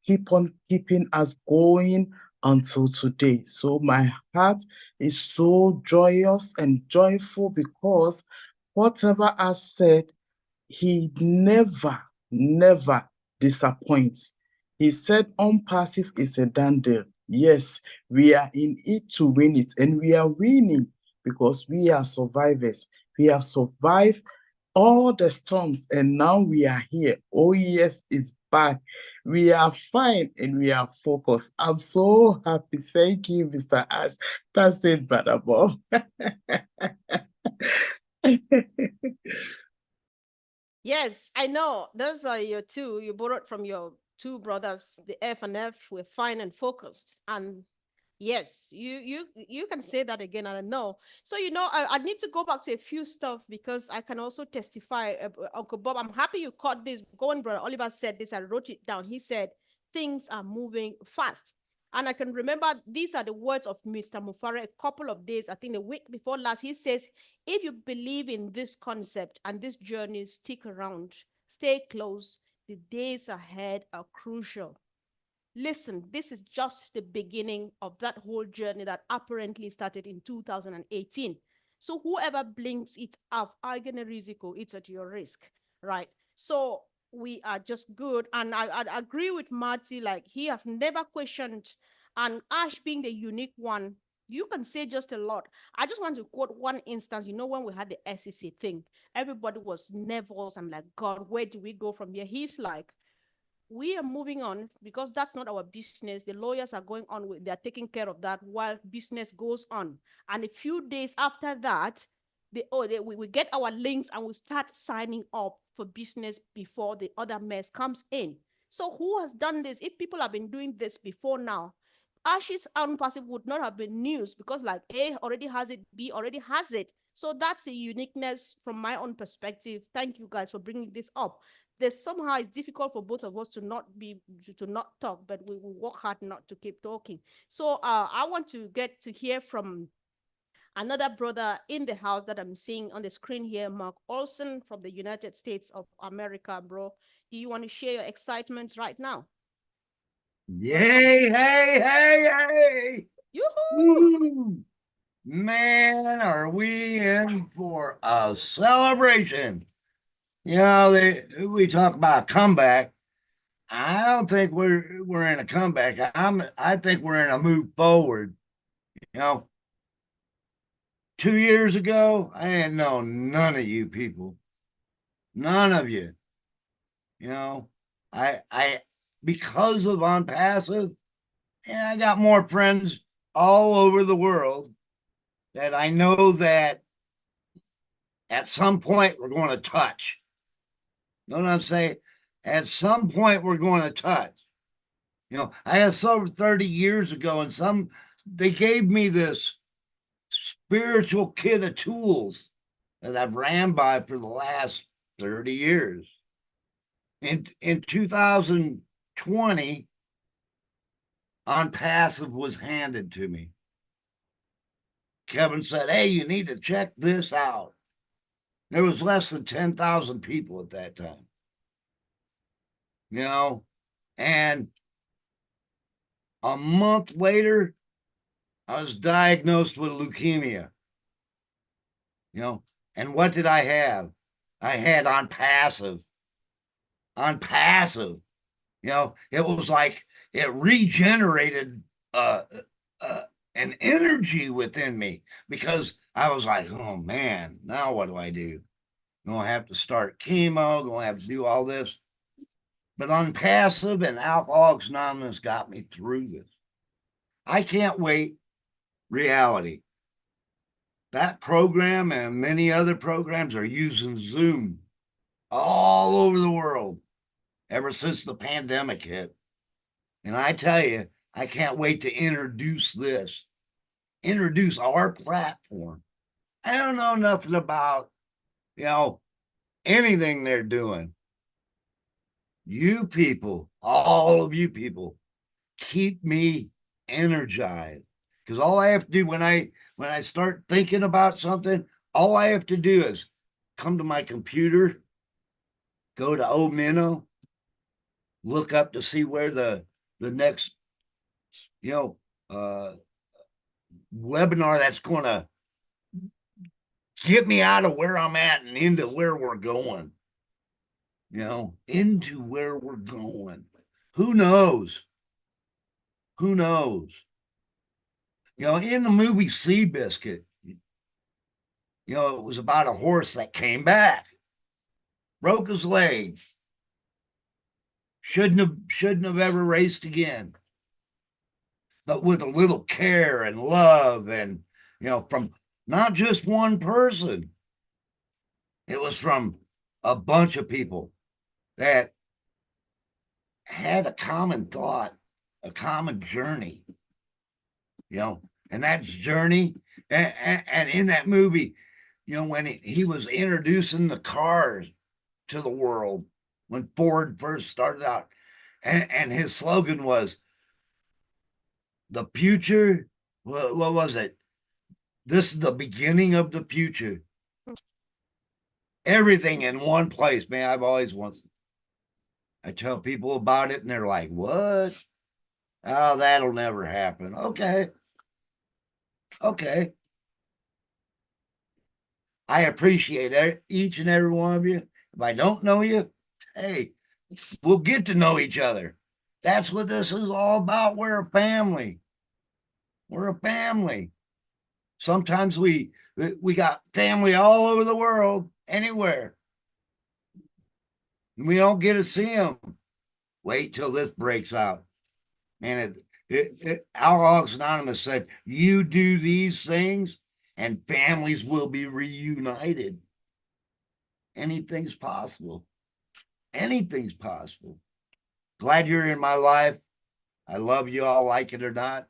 keep on keeping us going until today. So my heart is so joyous and joyful because whatever I said, he never disappoints. He said Unpassive is a done deal. Yes, we are in it to win it, and we are winning because we are survivors. We have survived all the storms, and now we are here. Oh, yes, it's back. We are fine and we are focused. I'm so happy. Thank you, Mr. Ash. That's it, Brother Bob. Yes, I know. Those are your two. You borrowed from your two brothers, the F and F. We're fine and focused. And yes, you can say that again. I don't know. So I need to go back to a few stuff because I can also testify. Uncle Bob, I'm happy you caught this. Go on, Brother Oliver said this. I wrote it down. He said things are moving fast. And I can remember these are the words of Mr. Mufara a couple of days, I think the week before last. He says, if you believe in this concept and this journey, stick around, stay close. The days ahead are crucial. Listen, this is just the beginning of that whole journey that apparently started in 2018. So whoever blinks it up, eigener risiko, it's at your risk, right? So we are just good. And I agree with Marty, like he has never questioned, and Ash being the unique one, you can say just a lot. I just want to quote one instance. When we had the SEC thing, everybody was nervous. I'm like, God, where do we go from here? He's like, we are moving on because that's not our business. The lawyers are going on with, they're taking care of that while business goes on. And a few days after that, we get our links and we start signing up for business before the other mess comes in. So who has done this? If people have been doing this before now, Ash's Unpassive would not have been news because like A already has it, B already has it. So that's a uniqueness from my own perspective. Thank you guys for bringing this up. There's somehow it's difficult for both of us to not talk, but we will work hard not to keep talking. So I want to get to hear from another brother in the house that I'm seeing on the screen here, Mark Olson from the United States of America, bro. Do you want to share your excitement right now? Yay, hey. Yoo-hoo! Man, are we in for a celebration? We talk about comeback. I don't think we're in a comeback. I think we're in a move forward. 2 years ago, I didn't know none of you people. None of you. I because of Unpassive, I got more friends all over the world that I know that at some point we're going to touch. You know what I'm saying? At some point we're going to touch. You know, I had sober 30 years ago, and they gave me this spiritual kit of tools that I've ran by for the last 30 years. In 2020, On Passive was handed to me. Kevin said, "Hey, you need to check this out." There was less than 10,000 people at that time. You know, and a month later, I was diagnosed with leukemia. You know, and what did I have? I had On Passive. On Passive. You know, it was like it regenerated an energy within me, because I was like, oh man, now what do I do? I'm gonna have to start chemo, gonna have to do all this. But On Passive and Alcoholics Anonymous got me through this. I can't wait. Reality. That program and many other programs are using Zoom all over the world ever since the pandemic hit. And I tell you, I can't wait to introduce our platform. I don't know nothing about, you know, anything they're doing. You people, all of you people, keep me energized. Because all I have to do when I start thinking about something, all I have to do is come to my computer, go to Omino, look up to see where the next, you know, webinar that's going to get me out of where I'm at and into where we're going. You know, into where we're going. Who knows? Who knows? You know, in the movie Seabiscuit, you know, it was about a horse that came back, broke his leg, shouldn't have ever raced again. But with a little care and love, and you know, from not just one person, it was from a bunch of people that had a common thought, a common journey, you know, and that journey, and in that movie, you know, when he was introducing the cars to the world, when Ford first started out, and his slogan was, the future, what was it? This is the beginning of the future. Everything in one place, man. I've always wanted. I tell people about it and they're like, what? Oh, that'll never happen. Okay. Okay. I appreciate each and every one of you. If I don't know you, hey, we'll get to know each other. That's what this is all about. We're a family. We're a family. Sometimes we got family all over the world, anywhere. And we don't get to see them. Wait till this breaks out. And Alcoholics Anonymous said, you do these things and families will be reunited. Anything's possible. Anything's possible. Glad you're in my life. I love you all, like it or not.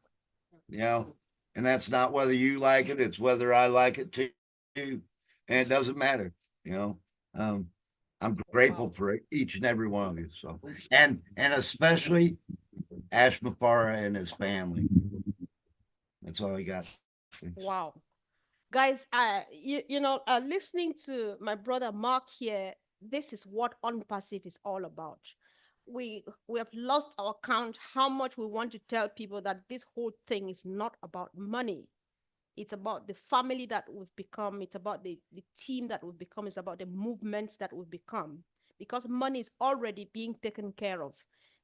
You know, and that's not whether you like it, it's whether I like it too. And it doesn't matter, you know. I'm grateful for each and every one of you. So, and especially Ash Mafara and his family. That's all I got. Thanks. Wow. Guys, listening to my brother Mark here, this is what Unpassive is all about. We have lost our count how much we want to tell people that this whole thing is not about money. It's about the family that we've become. It's about the team that we've become. It's about the movements that we've become. Because money is already being taken care of.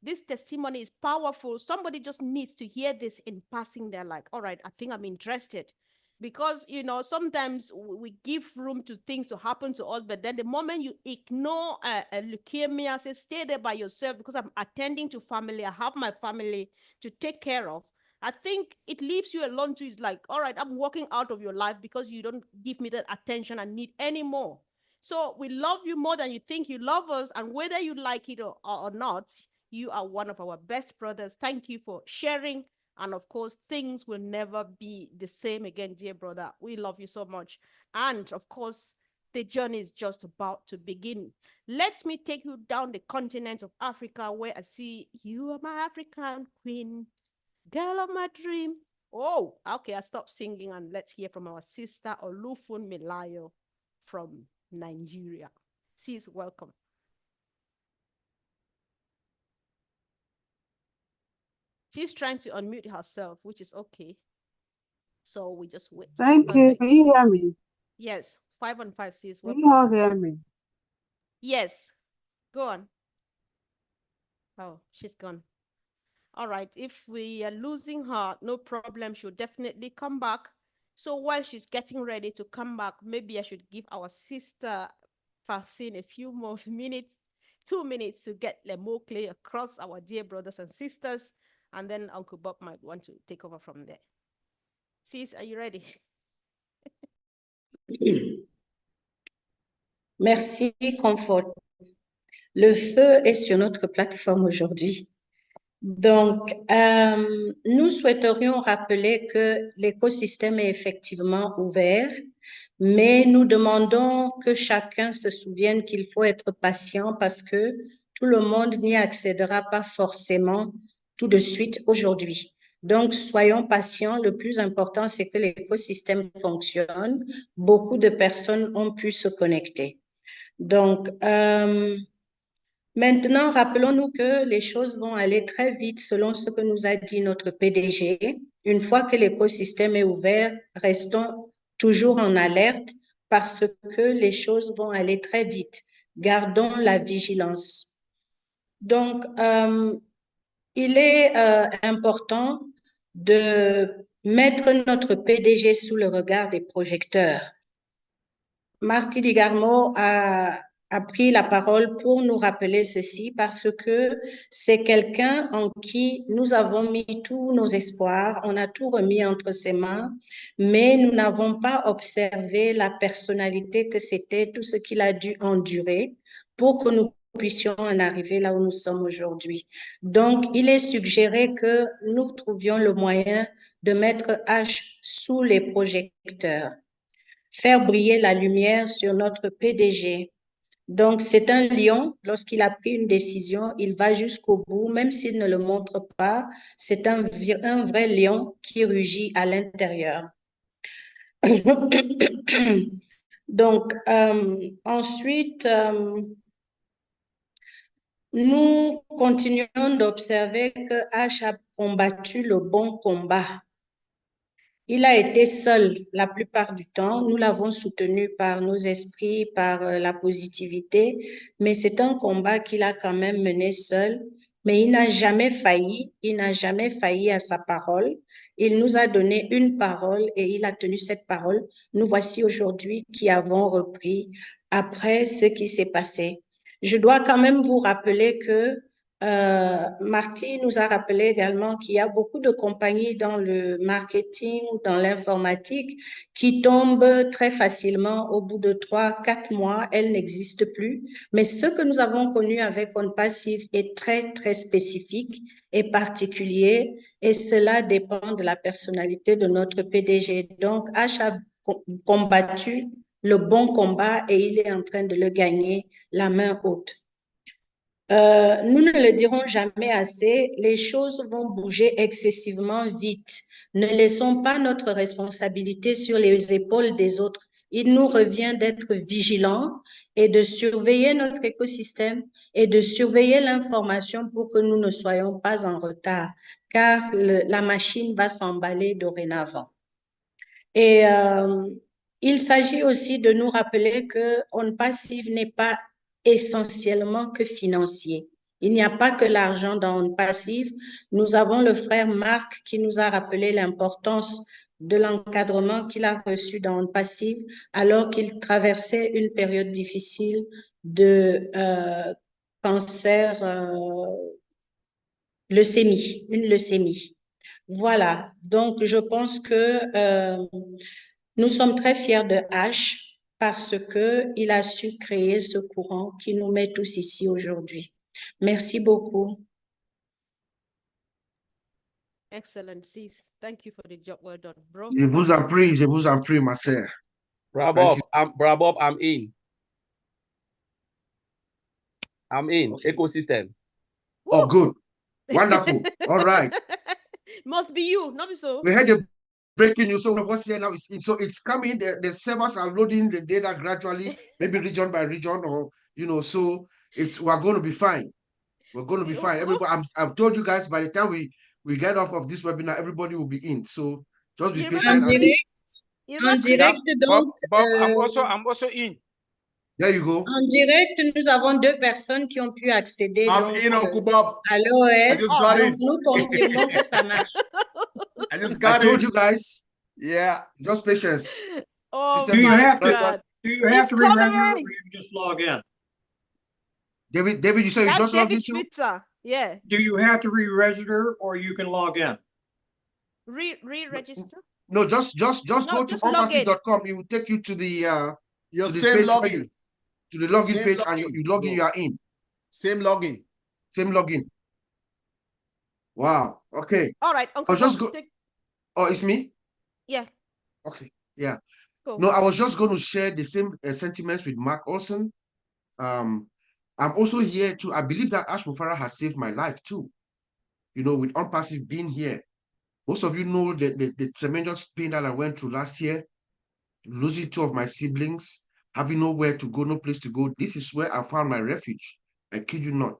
This testimony is powerful. Somebody just needs to hear this in passing. They're like, all right, I think I'm interested. Because, sometimes we give room to things to happen to us, but then the moment you ignore a leukemia, say, stay there by yourself because I'm attending to family. I have my family to take care of. I think it leaves you alone to, it's like, all right, I'm walking out of your life because you don't give me that attention I need anymore. So we love you more than you think you love us. And whether you like it or not, You are one of our best brothers. Thank you for sharing. And of course, things will never be the same again, dear brother. We love you so much. And of course, the journey is just about to begin. Let me take you down the continent of Africa where I see you are my African queen, girl of my dream. Oh, okay, I stopped singing and let's hear from our sister Olufun Milayo from Nigeria. Sis, welcome. She's trying to unmute herself, which is okay. So we just wait. Thank you. Can you hear me? Yes, 5 on 5, sis. Can you all hear me? Yes, go on. Oh, she's gone. All right, if we are losing her, no problem. She'll definitely come back. So while she's getting ready to come back, maybe I should give our sister Francine a few more minutes, 2 minutes to get Lemokle across our dear brothers and sisters. And then Uncle Bob might want to take over from there. Sis, are you ready? Merci, Comfort. Le feu est sur notre plateforme aujourd'hui. Donc, nous souhaiterions rappeler que l'écosystème est effectivement ouvert, mais nous demandons que chacun se souvienne qu'il faut être patient parce que tout le monde n'y accédera pas forcément tout de suite aujourd'hui. Donc, soyons patients. Le plus important, c'est que l'écosystème fonctionne. Beaucoup de personnes ont pu se connecter. Donc, maintenant, rappelons-nous que les choses vont aller très vite selon ce que nous a dit notre PDG. Une fois que l'écosystème est ouvert, restons toujours en alerte parce que les choses vont aller très vite. Gardons la vigilance. Donc, il est important de mettre notre PDG sous le regard des projecteurs. Marty Digarmo a pris la parole pour nous rappeler ceci parce que c'est quelqu'un en qui nous avons mis tous nos espoirs, on a tout remis entre ses mains, mais nous n'avons pas observé la personnalité que c'était, tout ce qu'il a dû endurer pour que nous puissions en arriver là où nous sommes aujourd'hui. Donc, il est suggéré que nous trouvions le moyen de mettre H sous les projecteurs, faire briller la lumière sur notre PDG. Donc, c'est un lion. Lorsqu'il a pris une décision, il va jusqu'au bout, même s'il ne le montre pas. C'est un vrai lion qui rugit à l'intérieur. Donc, ensuite, nous continuons d'observer que H a combattu le bon combat. Il a été seul la plupart du temps. Nous l'avons soutenu par nos esprits, par la positivité, mais c'est un combat qu'il a quand même mené seul. Mais il n'a jamais failli. Il n'a jamais failli à sa parole. Il nous a donné une parole et il a tenu cette parole. Nous voici aujourd'hui qui avons repris après ce qui s'est passé. Je dois quand même vous rappeler que Marty nous a rappelé également qu'il y a beaucoup de compagnies dans le marketing, dans l'informatique, qui tombent très facilement au bout de 3-4 mois, elles n'existent plus. Mais ce que nous avons connu avec On Passive est très, très spécifique et particulier, et cela dépend de la personnalité de notre PDG. Donc, H a combattu le bon combat et il est en train de le gagner la main haute. Nous ne le dirons jamais assez, les choses vont bouger excessivement vite. Ne laissons pas notre responsabilité sur les épaules des autres. Il nous revient d'être vigilants et de surveiller notre écosystème et de surveiller l'information pour que nous ne soyons pas en retard, car la machine va s'emballer dorénavant. Et il s'agit aussi de nous rappeler que On Passive n'est pas essentiellement que financier. Il n'y a pas que l'argent dans On Passive. Nous avons le frère Marc qui nous a rappelé l'importance de l'encadrement qu'il a reçu dans On Passive alors qu'il traversait une période difficile de cancer, une leucémie. Voilà, donc je pense que nous sommes très fiers de H parce qu'il a su créer ce courant qui nous met tous ici aujourd'hui. Merci beaucoup. Excellent, sis. Thank you for the job well done, bro. Je vous en prie, ma sœur. Bravo, I'm in. I'm in. Okay. Ecosystem. Oh, good. Wonderful. All right. Must be you, not be so. We had the breaking news. So what's here now is in. So it's coming. The servers are loading the data gradually, maybe region by region, or so we're going to be fine. We're going to be fine. Everybody, I've told you guys, by the time we get off of this webinar, everybody will be in. So just be patient. En direct, donc. Bob, I'm also in. There you go. En direct, nous avons 2 personnes qui ont pu accéder I'm donc, in, Uncle Bob. à I l'OS. just got Donc, in. nous confirmons que ça marche. I just I got told in. you guys. Yeah. Just patience. Oh System my is God. Do you have It's to re-register or coming. you just log in? David, you said you That's just logged David into? Schwitzer. Yeah. Do you have to re-register or you can log in? Re-register? No, just No, go to just log in. onpassy.com. It will take you to the Your to the same page login. to the login Same page, and login, you log in, bro. you are in. Same login. Same login. Wow. Okay. All right, Uncle I'll just Bob, go. Oh, it's me? Yeah. Okay. Yeah. Cool. No, I was just going to share the same sentiments with Mark Olson. I'm also here too. I believe that Ash Mufara has saved my life too. With Unpassive being here. Most of you know the tremendous pain that I went through last year, losing 2 of my siblings, having nowhere to go, no place to go. This is where I found my refuge. I kid you not.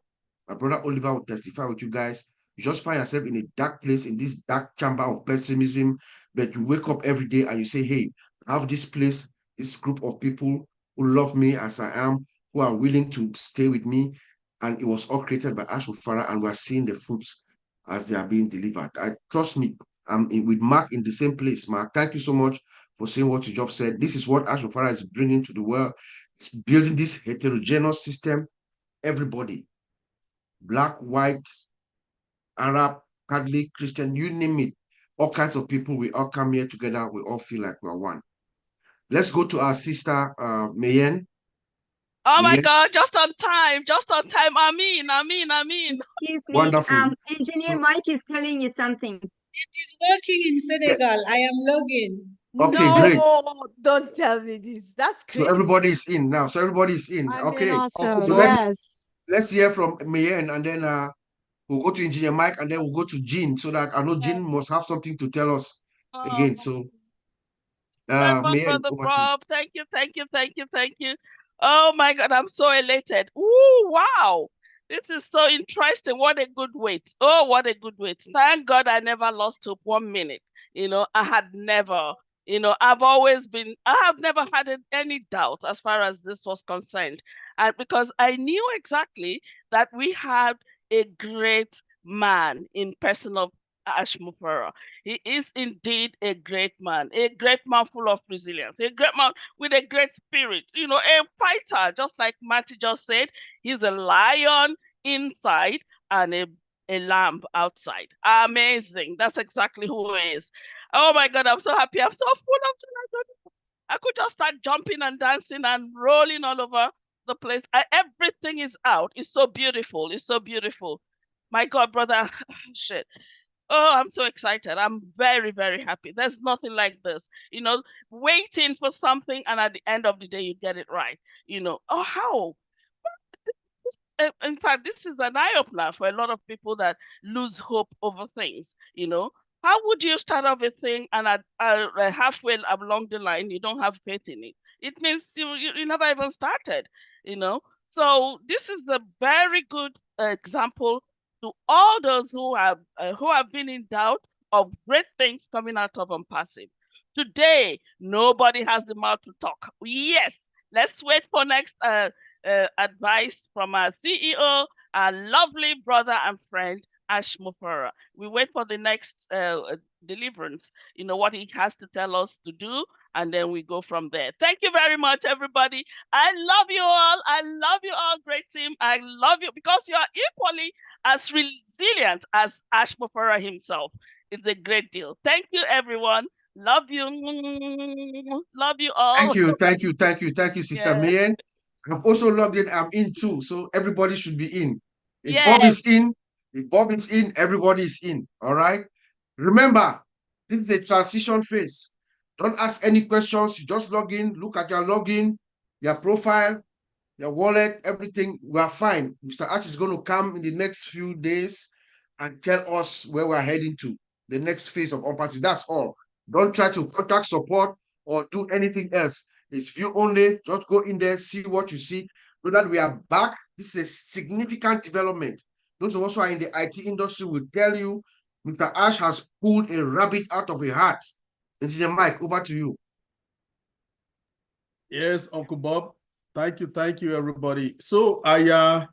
My brother Oliver will testify with you guys. You just find yourself in a dark place, in this dark chamber of pessimism, but you wake up every day and you say, hey, I have this place, this group of people who love me as I am, who are willing to stay with me. And it was all created by Ash Mufara, and we're seeing the fruits as they are being delivered. Trust me, I'm with Mark in the same place. Mark, thank you so much for saying what you just said. This is what Ash Mufara is bringing to the world. It's building this heterogeneous system. Everybody, black, white, Arab, Catholic, Christian, you name it. All kinds of people, we all come here together. We all feel like we're one. Let's go to our sister, Mayen. Oh my Mayen. God, just on time. I'm in. Excuse me, Wonderful. Engineer Mike is telling you something. It is working in Senegal. I am logging. Okay, No, great. don't tell me this. That's crazy. So everybody is in now. So everybody is in. I'm Okay. in also, So yes. let's hear from Mayen, and then we'll go to Engineer Mike, and then we'll go to Jean, so that I know Jean must have something to tell us again. So Mayen, Brother over to you. Bob, thank you. Oh my God, I'm so elated. Ooh, wow. This is so interesting. What a good wait. Oh, what a good wait. Thank God I never lost hope 1 minute. I had never, I have never had any doubt as far as this was concerned. And because I knew exactly that we had a great man in person of Ash Mufara. He is indeed a great man full of resilience, a great man with a great spirit, a fighter, just like Matty just said. He's a lion inside and a lamb outside. Amazing. That's exactly who he is. Oh my God, I'm so happy. I'm so full of joy. I could just start jumping and dancing and rolling all over the place. Everything is out. It's so beautiful. My God, brother, shit. Oh, I'm so excited. I'm very, very happy. There's nothing like this. Waiting for something and at the end of the day, you get it right. Oh, how? In fact, this is an eye-opener for a lot of people that lose hope over things. How would you start off a thing and at halfway along the line, you don't have faith in it? It means you never even started, So this is a very good example to all those who have been in doubt of great things coming out of Unpassive. Today, nobody has the mouth to talk. Yes, let's wait for next advice from our CEO, our lovely brother and friend, Ash Mufara. We wait for the next deliverance, what he has to tell us to do, and then we go from there. Thank you very much, everybody. I love you all, great team. I love you because you are equally as resilient as Ash Mufara himself. It's a great deal. Thank you, everyone. Love you. Love you all. Thank you, Sister Mayen. I've also logged in. I'm in too, so everybody should be in. If Bob is in, everybody is in. All right. Remember, this is a transition phase. Don't ask any questions. You just log in, look at your login, your profile, your wallet, everything. We are fine. Mr. Ash is going to come in the next few days and tell us where we're heading to, the next phase of on-passing. That's all. Don't try to contact support or do anything else. It's view only. Just go in there, see what you see. So that we are back. This is a significant development. Those of us who are in the IT industry will tell you Mr. Ash has pulled a rabbit out of a hat. Engineer Mike, over to you. Yes, Uncle Bob. Thank you, everybody. So I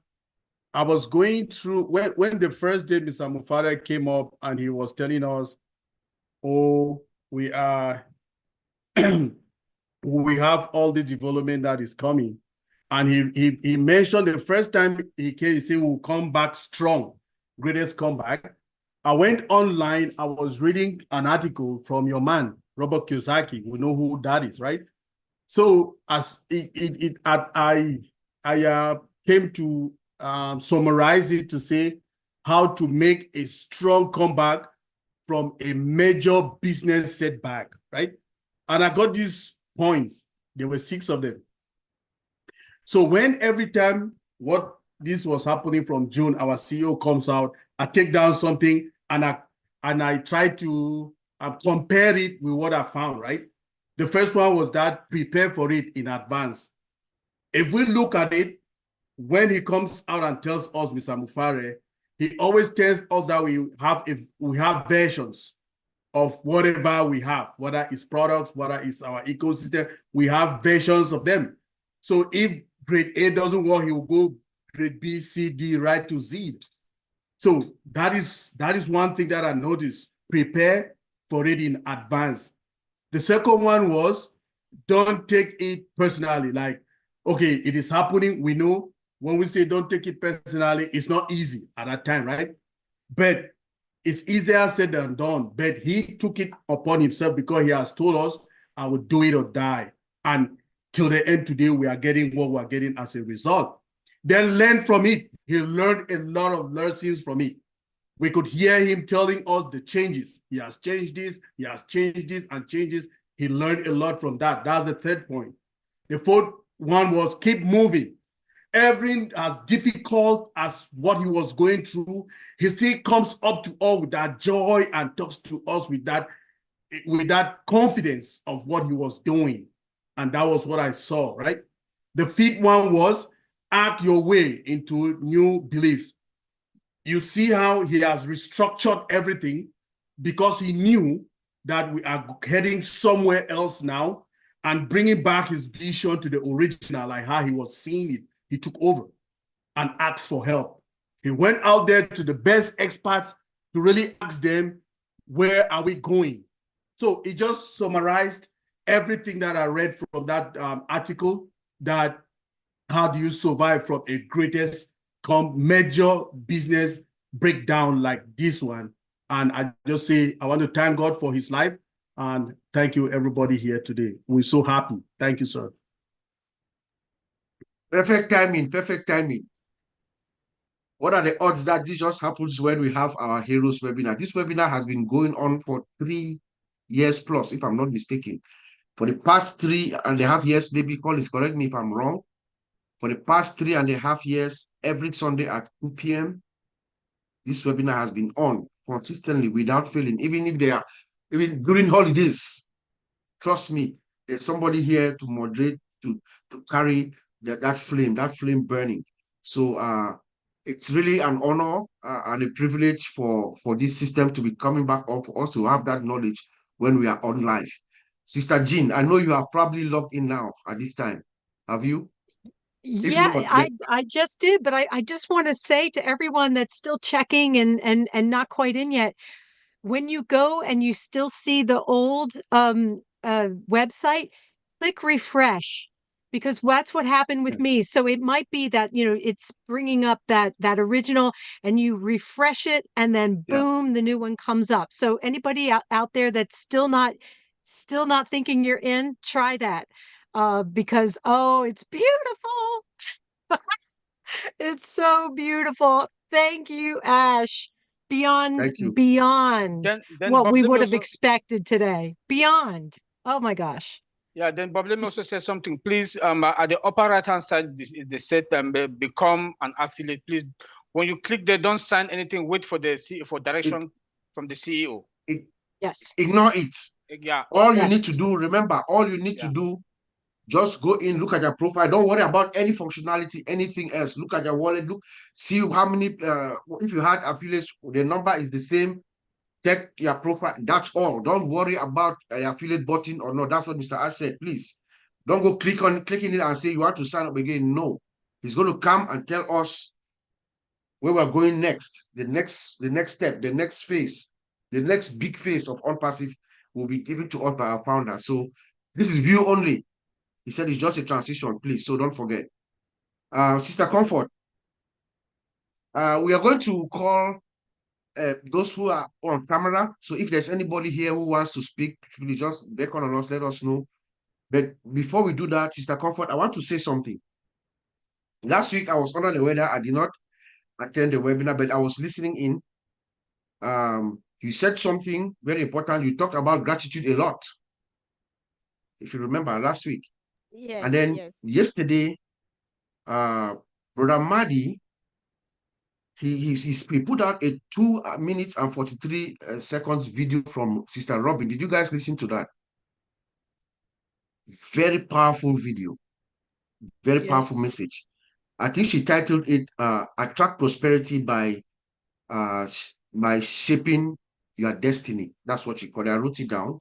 was going through when the first day Mr. Mufara came up and he was telling us, oh, we are we have all the development that is coming. And he mentioned the first time he came, he said we'll come back strong, greatest comeback. I went online, I was reading an article from your man, Robert Kiyosaki. We know who that is, right? So as I came to summarize it to say how to make a strong comeback from a major business setback, right? And I got these points. There were 6 of them. So when every time what this was happening from June, our CEO comes out, I take down something and I try to compare it with what I found, right? The first one was that prepare for it in advance. If we look at it, when he comes out and tells us, Mr. Mufare, he always tells us that we have versions of whatever we have, whether it's products, whether it's our ecosystem, we have versions of them. So if grade A doesn't work, he will go grade B, C, D, right to Z. So that is one thing that I noticed. Prepare for it in advance. The second one was don't take it personally. Like, okay, it is happening. We know when we say don't take it personally, it's not easy at that time, right? But it's easier said than done. But he took it upon himself because he has told us, I will do it or die. And till the end today, we are getting what we're getting as a result. Then learn from it. He learned a lot of lessons from it. We could hear him telling us the changes. He has changed this, he has changed this and changes. He learned a lot from that. That's the third point. The fourth one was keep moving. Every as difficult as what he was going through, he still comes up to us with that joy and talks to us with that confidence of what he was doing. And that was what I saw, right? The fifth one was act your way into new beliefs. You see how he has restructured everything because he knew that we are heading somewhere else now and bringing back his vision to the original, like how he was seeing it. He took over and asked for help. He went out there to the best experts to really ask them, where are we going? So he just summarized everything that I read from that article, that how do you survive from a greatest major business breakdown like this one. And I just say, I want to thank God for his life and thank you everybody here today. We're so happy. Thank you, sir. Perfect timing, perfect timing. What are the odds that this just happens when we have our Heroes webinar? This webinar has been going on for 3 years plus, if I'm not mistaken. For the past 3.5 years, maybe Collins, correct me if I'm wrong. For the past 3.5 years, every Sunday at 2 p.m., this webinar has been on consistently without failing, even during holidays. Trust me, there's somebody here to moderate, to carry that flame burning. So it's really an honor and a privilege for this system to be coming back on, for us to have that knowledge when we are on live. Sister Jean, I know you have probably logged in now at this time. Have you? Yeah, I just did, but I just want to say to everyone that's still checking and not quite in yet, when you go and you still see the old website, click refresh, because that's what happened with me. So it might be that, it's bringing up that original, and you refresh it and then boom, the new one comes up. So anybody out there that's still not thinking you're in, try that. Because, oh, it's beautiful. It's so beautiful. Thank you, Ash. beyond Then what Bob, we let me would have also, expected today. Beyond. Oh my gosh. yeah, then Bob, let me also say something. Please, at the upper right-hand side, they said become an affiliate. Please, when you click there, don't sign anything. Wait for the for direction from the CEO. Yes. Ignore it. Yeah. All you need to do, remember, all you need to do, just go in, look at your profile. Don't worry about any functionality, anything else. Look at your wallet, look, see how many, if you had affiliates, the number is the same. Check your profile. That's all. Don't worry about the affiliate button or not. That's what Mr. Ash said. Please don't go clicking it and say you want to sign up again. No, he's going to come and tell us where we're going next. The next step, the next phase, the next big phase of on passive will be given to us by our founder. So this is view only. He said it's just a transition, please. So don't forget. Sister Comfort, we are going to call those who are on camera. So if there's anybody here who wants to speak, please just beckon on us, let us know. But before we do that, Sister Comfort, I want to say something. Last week, I was under the weather. I did not attend the webinar, but I was listening in. You said something very important. You talked about gratitude a lot, if you remember, last week. Yes, and then yesterday, Brother Madi, he put out a 2 minutes and 43 seconds video from Sister Robin. Did you guys listen to that? Very powerful video, very powerful message. I think she titled it "Attract Prosperity by Shaping Your Destiny." That's what she called it. I wrote it down,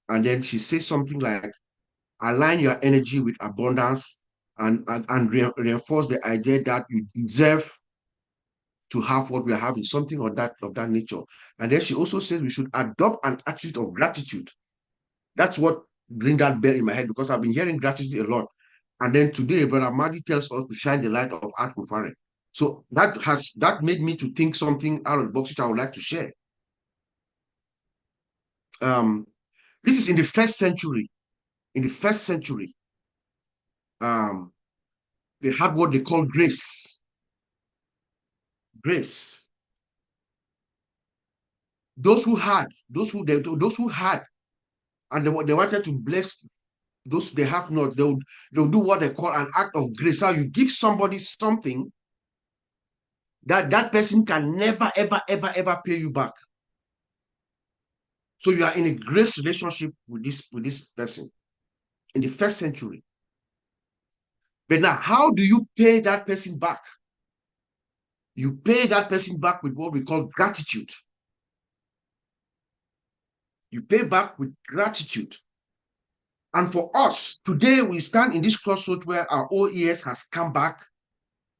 and then she says something like, "Align your energy with abundance and reinforce the idea that you deserve to have what we are having, something of that nature." And then she also said we should adopt an attitude of gratitude. That's what bring that bell in my head, because I've been hearing gratitude a lot. And then today, Brother Madi tells us to shine the light of Art Mufare. So that made me to think something out of the box, which I would like to share. This is in the first century. In the first century, they had what they call grace. Grace. Those who had, and they wanted to bless those they have not, they'll do what they call an act of grace. How you give somebody something that person can never, ever, ever, ever pay you back. So you are in a grace relationship with this person in the first century. But now, how do you pay that person back? You pay that person back with what we call gratitude. You pay back with gratitude. And for us, today we stand in this crossroad where our OES has come back.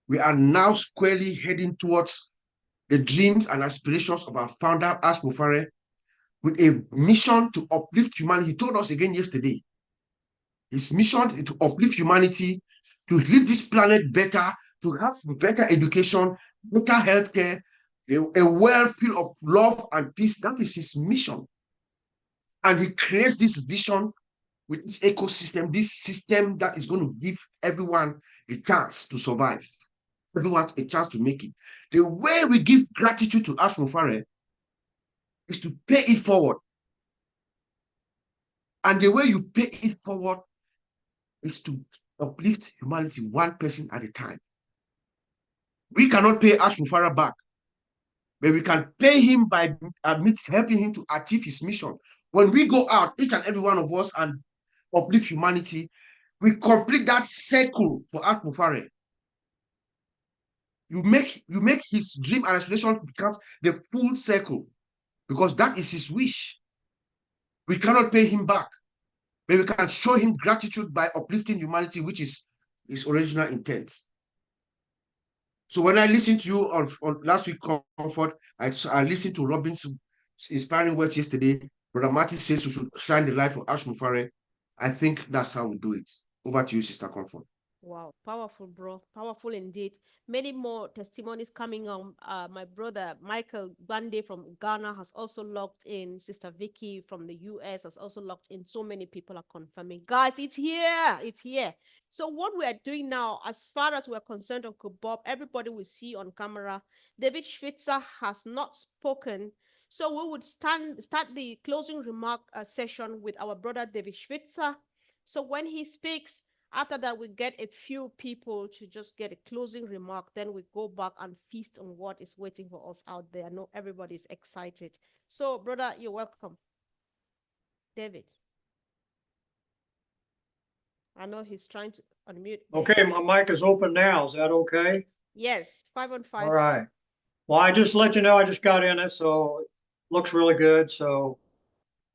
We are now squarely heading towards the dreams and aspirations of our founder, Ash Mufare, with a mission to uplift humanity. He told us again yesterday, his mission is to uplift humanity, to leave this planet better, to have better education, better healthcare, a world full of love and peace. That is his mission. And he creates this vision with this ecosystem, this system that is going to give everyone a chance to survive, everyone a chance to make it. The way we give gratitude to Ash Mufare is to pay it forward. And the way you pay it forward is to uplift humanity one person at a time. We cannot pay Ash Mufare back, but we can pay him by helping him to achieve his mission. When we go out, each and every one of us, and uplift humanity, we complete that circle for Ash Mufare. You make his dream and aspiration becomes the full circle, because that is his wish. We cannot pay him back, but we can show him gratitude by uplifting humanity, which is his original intent. So when I listened to you on last week, Comfort, I listened to Robin's inspiring words yesterday. Brother Martin says we should shine the light for Ash Mufare. I think that's how we do it. Over to you, Sister Comfort. Wow, powerful, bro. Powerful indeed. Many more testimonies coming on. My brother Michael Bande from Ghana has also logged in. Sister Vicky from the US has also logged in. So many people are confirming. Guys, it's here. It's here. So what we are doing now, as far as we're concerned, Uncle Bob, everybody will see on camera. David Schwitzer has not spoken. So we would start the closing remark session with our brother David Schwitzer. So when he speaks, after that, we get a few people to just get a closing remark. Then we go back and feast on what is waiting for us out there. I know everybody's excited. So, brother, you're welcome. David. I know he's trying to unmute. Okay, my mic is open now. Is that okay? Yes, 5 on 5. All right. Well, I just let you know I just got in it, so it looks really good. So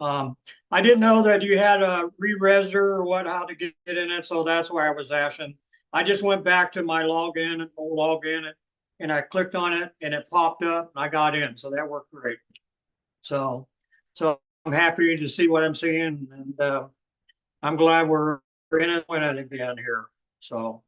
I didn't know that you had a re-register or what, how to get in it, so that's why I was asking. I just went back to my login and I clicked on it and it popped up and I got in, so that worked great. So I'm happy to see what I'm seeing, and I'm glad we're in it, winning again here. So.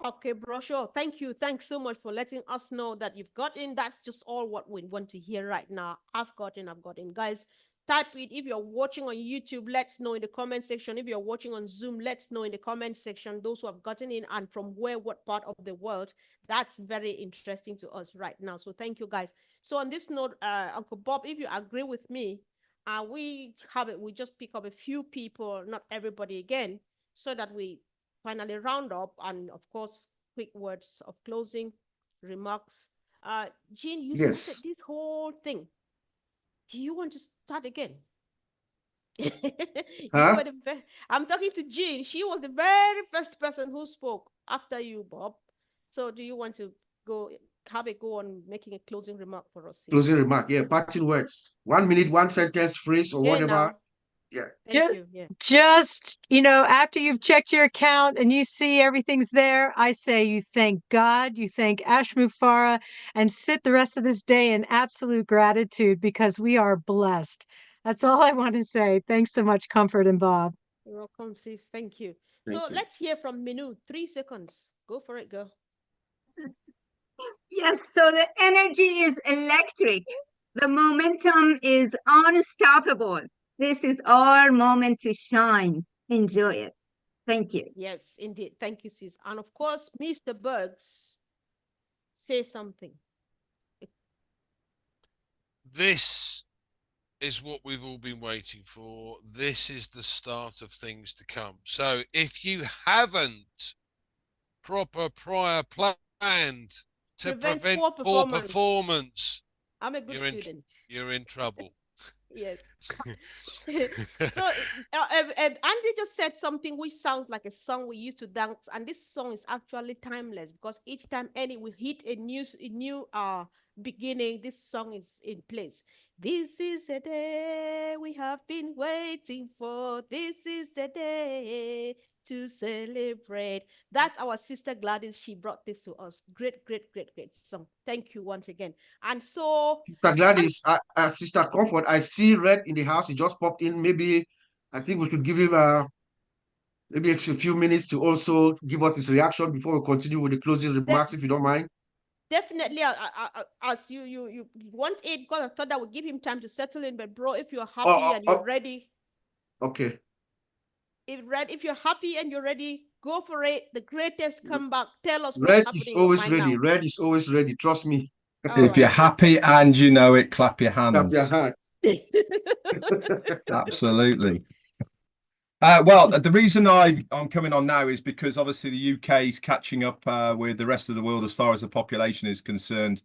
Okay, bro, sure. Thank you. Thanks so much for letting us know that you've got in. That's just all what we want to hear right now. I've got in. Guys, type it. If you're watching on YouTube, let's know in the comment section. If you're watching on Zoom, let's know in the comment section those who have gotten in and from where, what part of the world. That's very interesting to us right now. So thank you, guys. So on this note, Uncle Bob, if you agree with me, we just pick up a few people, not everybody again, so that we finally round up, and of course, quick words of closing remarks. Jean, you started this whole thing. Do you want to start again? Huh? I'm talking to Jean. She was the very first person who spoke after you, Bob. So do you want to have a go on making a closing remark for us? Closing remark. Yeah, parting words. 1 minute, one sentence, phrase, or whatever. Now. Yeah. Just, after you've checked your account and you see everything's there, I say you thank God, you thank Ashmufara, and sit the rest of this day in absolute gratitude because we are blessed. That's all I want to say. Thanks so much, Comfort and Bob. You're welcome, sis. Thank you. Let's hear from Minu. 3 seconds. Go for it, girl. Yes, so the energy is electric. The momentum is unstoppable. This is our moment to shine. Enjoy it. Thank you. Yes, indeed. Thank you, sis. And of course, Mr. Bergs, say something. This is what we've all been waiting for. This is the start of things to come. So if you haven't prior planned to prevent poor performance, I'm a good student. You're in trouble. Yes. So Andy just said something which sounds like a song we used to dance, and this song is actually timeless because each time we hit a new beginning, this song is in place. This is a day we have been waiting for. This is a day to celebrate. That's our sister Gladys. She brought this to us. Great, great, great, great song. Thank you once again. And so, Sister Gladys, Sister Comfort, I see Red in the house. He just popped in. Maybe I think we should give him maybe a few minutes to also give us his reaction before we continue with the closing remarks, if you don't mind. Definitely, as you want it, because I thought that would give him time to settle in. But bro, if you're happy and you're ready, okay. If you're happy and you're ready, go for it. The greatest comeback. Tell us Red what's is happening always ready. now. Red is always ready. Trust me. If you're happy and you know it, clap your hands. Clap your hands. Absolutely. Well, the reason I'm coming on now is because obviously the UK is catching up with the rest of the world as far as the population is concerned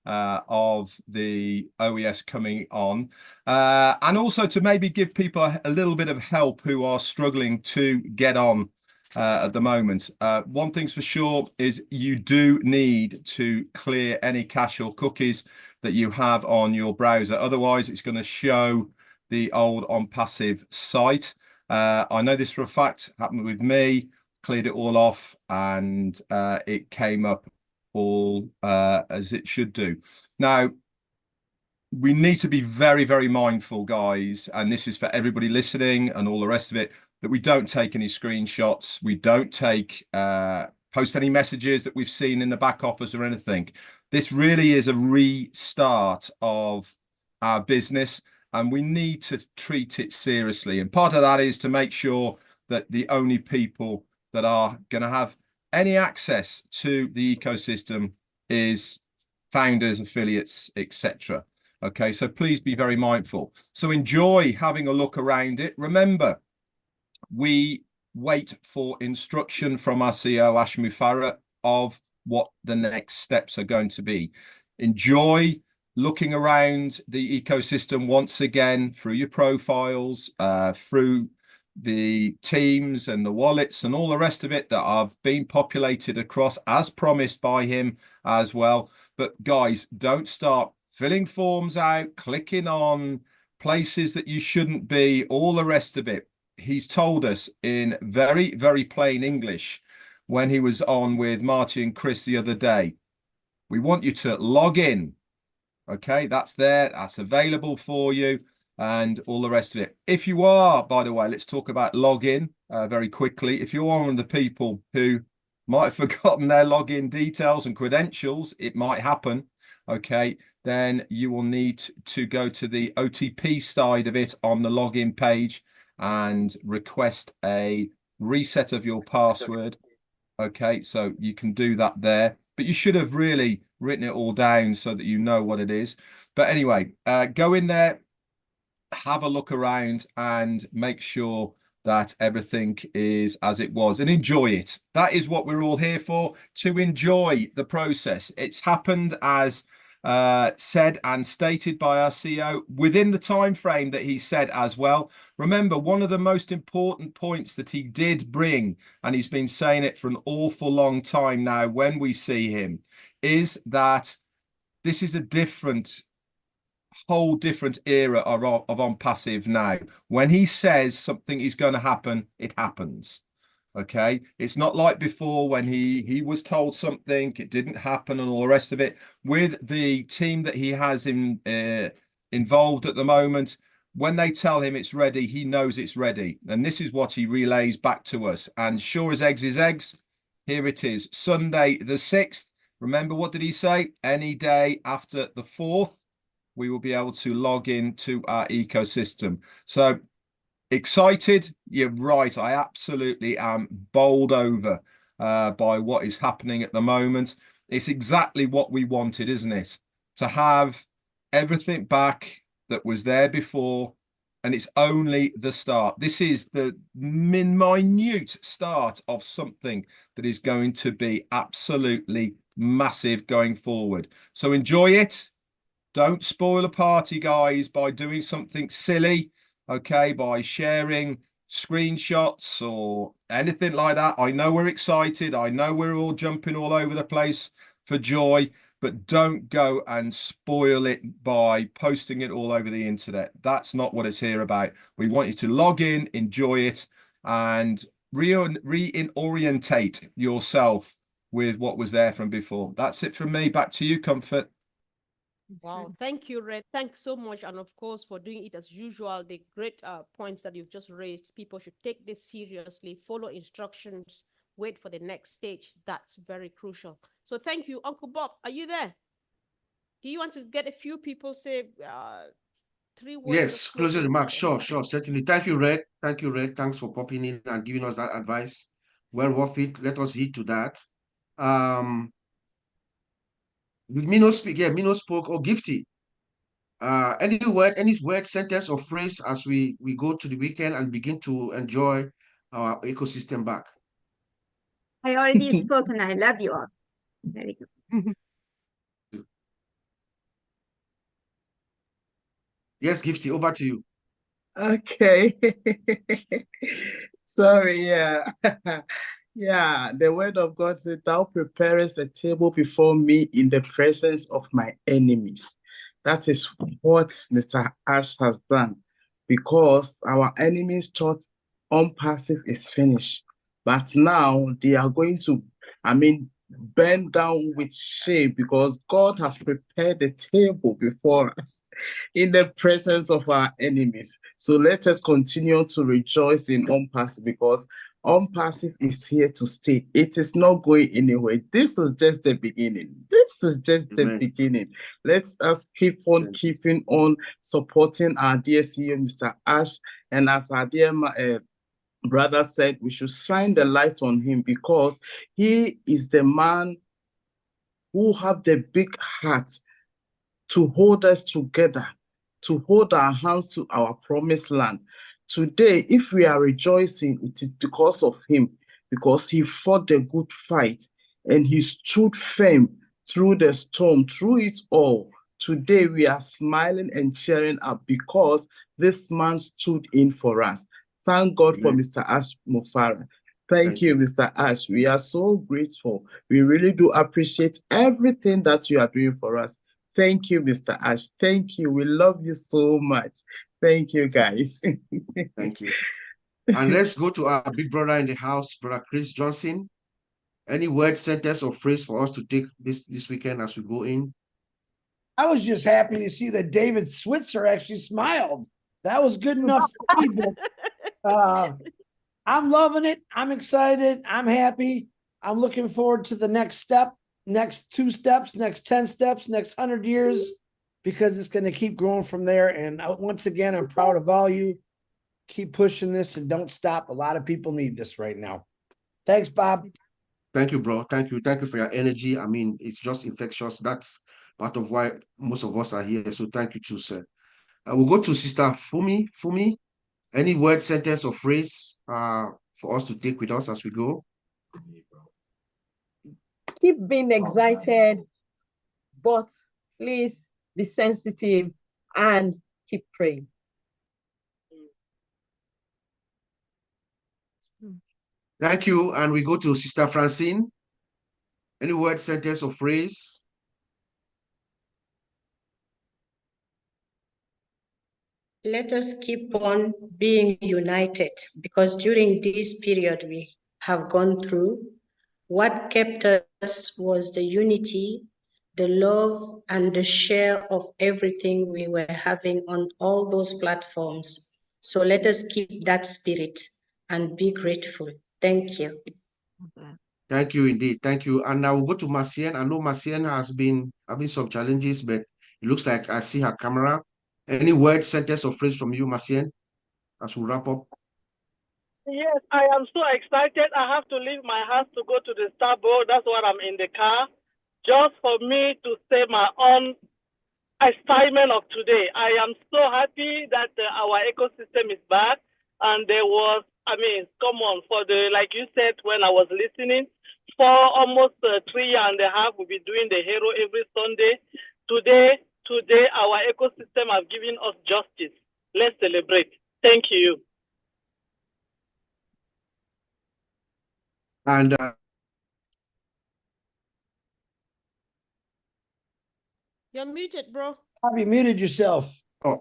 of the OES coming on, and also to maybe give people a little bit of help who are struggling to get on at the moment. One thing's for sure is you do need to clear any cache or cookies that you have on your browser. Otherwise, it's going to show the old OnPassive site. I know this for a fact, happened with me, cleared it all off, and it came up all as it should do. Now, we need to be very, very mindful, guys, and this is for everybody listening and all the rest of it, that we don't take any screenshots, we don't take post any messages that we've seen in the back office or anything. This really is a restart of our business, and we need to treat it seriously. And part of that is to make sure that the only people that are going to have any access to the ecosystem is founders, affiliates, etc. Okay, so please be very mindful. So enjoy having a look around it. Remember, we wait for instruction from our CEO, Ash Mufareh, of what the next steps are going to be. Enjoy looking around the ecosystem once again through your profiles, through the teams and the wallets and all the rest of it that have been populated across as promised by him as well. But guys, don't start filling forms out, clicking on places that you shouldn't be, all the rest of it. He's told us in very, very plain English when he was on with Marty and Chris the other day. We want you to log in. Okay, that's there, that's available for you, and all the rest of it. If you are, by the way, let's talk about login very quickly. If you're one of the people who might have forgotten their login details and credentials, it might happen. Okay, then you will need to go to the OTP side of it on the login page and request a reset of your password. Okay, so you can do that there, but you should have really written it all down so that you know what it is. But anyway, go in there, have a look around, and make sure that everything is as it was, and enjoy it. That is what we're all here for, to enjoy the process. It's happened as said and stated by our CEO within the time frame that he said as well. Remember, one of the most important points that he did bring, and he's been saying it for an awful long time now when we see him, is that this is a whole different era of on passive now. When he says something is going to happen, it happens. Okay, it's not like before when he was told something, it didn't happen, and all the rest of it. With the team that he has involved at the moment, when they tell him it's ready, he knows it's ready, and this is what he relays back to us. And sure as eggs is eggs, here it is, Sunday the 6th. Remember, what did he say? Any day after the 4th, we will be able to log into our ecosystem. So excited? You're right. I absolutely am bowled over by what is happening at the moment. It's exactly what we wanted, isn't it? To have everything back that was there before, and it's only the start. This is the minute start of something that is going to be absolutely massive going forward. So enjoy it. Don't spoil a party, guys, by doing something silly. Okay, by sharing screenshots or anything like that. I know we're excited. I know we're all jumping all over the place for joy, but don't go and spoil it by posting it all over the internet. That's not what it's here about. We want you to log in, enjoy it, and reorientate yourself with what was there from before. That's it from me. Back to you, Comfort. Wow, thank you, Red. Thanks so much. And of course, for doing it as usual, the great points that you've just raised. People should take this seriously, follow instructions, wait for the next stage. That's very crucial. So thank you. Uncle Bob, are you there? Do you want to get a few people say 3 words? Yes, closing remarks. Sure, certainly. Thank you, Red. Thank you, Red. Thanks for popping in and giving us that advice. Well worth it. Let us heed to that. Did Mino speak? Yeah, Mino spoke. Or Gifty. Any word, sentence, or phrase as we go to the weekend and begin to enjoy our ecosystem back? I already spoken. I love you all. Very good. Yes, Gifty, over to you. Okay. Sorry, yeah. Yeah, the word of God said, Thou preparest a table before me in the presence of my enemies. That is what Mr. Ash has done, because our enemies thought on passive is finished. But now they are going to, bent down with shame because God has prepared the table before us in the presence of our enemies. So let us continue to rejoice in Unpassive because Unpassive is here to stay. It is not going anywhere. This is just the beginning. This is just the beginning. Let us keep on keeping on supporting our dear CEO, Mr. Ash, and as our dear brother said, we should shine the light on him because he is the man who have the big heart to hold us together, to hold our hands to our promised land. Today, if we are rejoicing, it is because of him, because he fought the good fight and he stood firm through the storm, through it all. Today, we are smiling and cheering up because this man stood in for us. Thank God for Mr. Ash Mufara. Thank you, Mr. Ash. We are so grateful. We really do appreciate everything that you are doing for us. Thank you, Mr. Ash. Thank you. We love you so much. Thank you, guys. Thank you. And let's go to our big brother in the house, Brother Chris Johnson. Any word, sentence, or phrase for us to take this weekend as we go in? I was just happy to see that David Switzer actually smiled. That was good enough for me. But, I'm loving it. I'm excited. I'm happy. I'm looking forward to the next step, next 2 steps, next 10 steps, next 100 years, because it's going to keep growing from there. And once again, I'm proud of all you. Keep pushing this and don't stop. A lot of people need this right now. Thanks, Bob. Thank you, bro. Thank you. Thank you for your energy. I mean, it's just infectious. That's part of why most of us are here. So thank you too, sir. We'll go to Sister Fumi. Fumi, any word, sentence, or phrase for us to take with us as we go? Keep being excited, but please be sensitive and keep praying. Thank you. And we go to Sister Francine. Any word, sentence, or phrase? Let us keep on being united because during this period we have gone through, what kept us was the unity, the love, and the share of everything we were having on all those platforms. So let us keep that spirit and be grateful. Thank you. Thank you indeed. Thank you. And now we'll go to Marcienne. I know Marcienne has been having some challenges, but it looks like I see her camera. Any word, sentence, or phrase from you, Marcienne, as we wrap up? Yes, I am so excited. I have to leave my house to go to the Starbucks. That's why I'm in the car. Just for me to say my own excitement of today. I am so happy that our ecosystem is back. And there was, I mean, come on, for the, like you said, when I was listening, for almost 3 years and a half, we'll be doing the hero every Sunday. Today, our ecosystem has given us justice. Let's celebrate. Thank you. And You're muted, bro. Have you muted yourself? oh,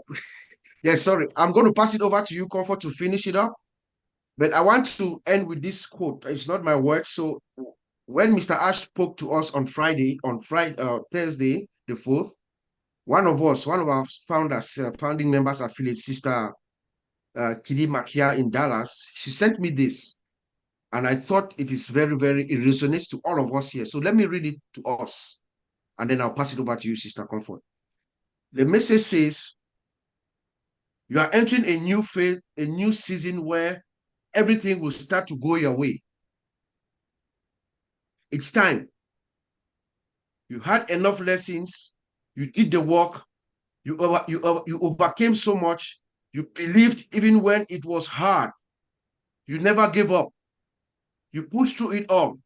yeah, sorry. I'm going to pass it over to you, Comfort, to finish it up. But I want to end with this quote. It's not my word. So when Mr. Ash spoke to us on Thursday, the 4th, one of our founders, founding members affiliate, Sister Kidi Makia in Dallas, she sent me this. And I thought it is very, very, it resonates to all of us here. So let me read it to us. And then I'll pass it over to you, Sister Comfort. The message says, you are entering a new phase, a new season where everything will start to go your way. It's time. You had enough lessons. You did the work. You overcame so much. You believed even when it was hard. You never gave up. You pushed through it all.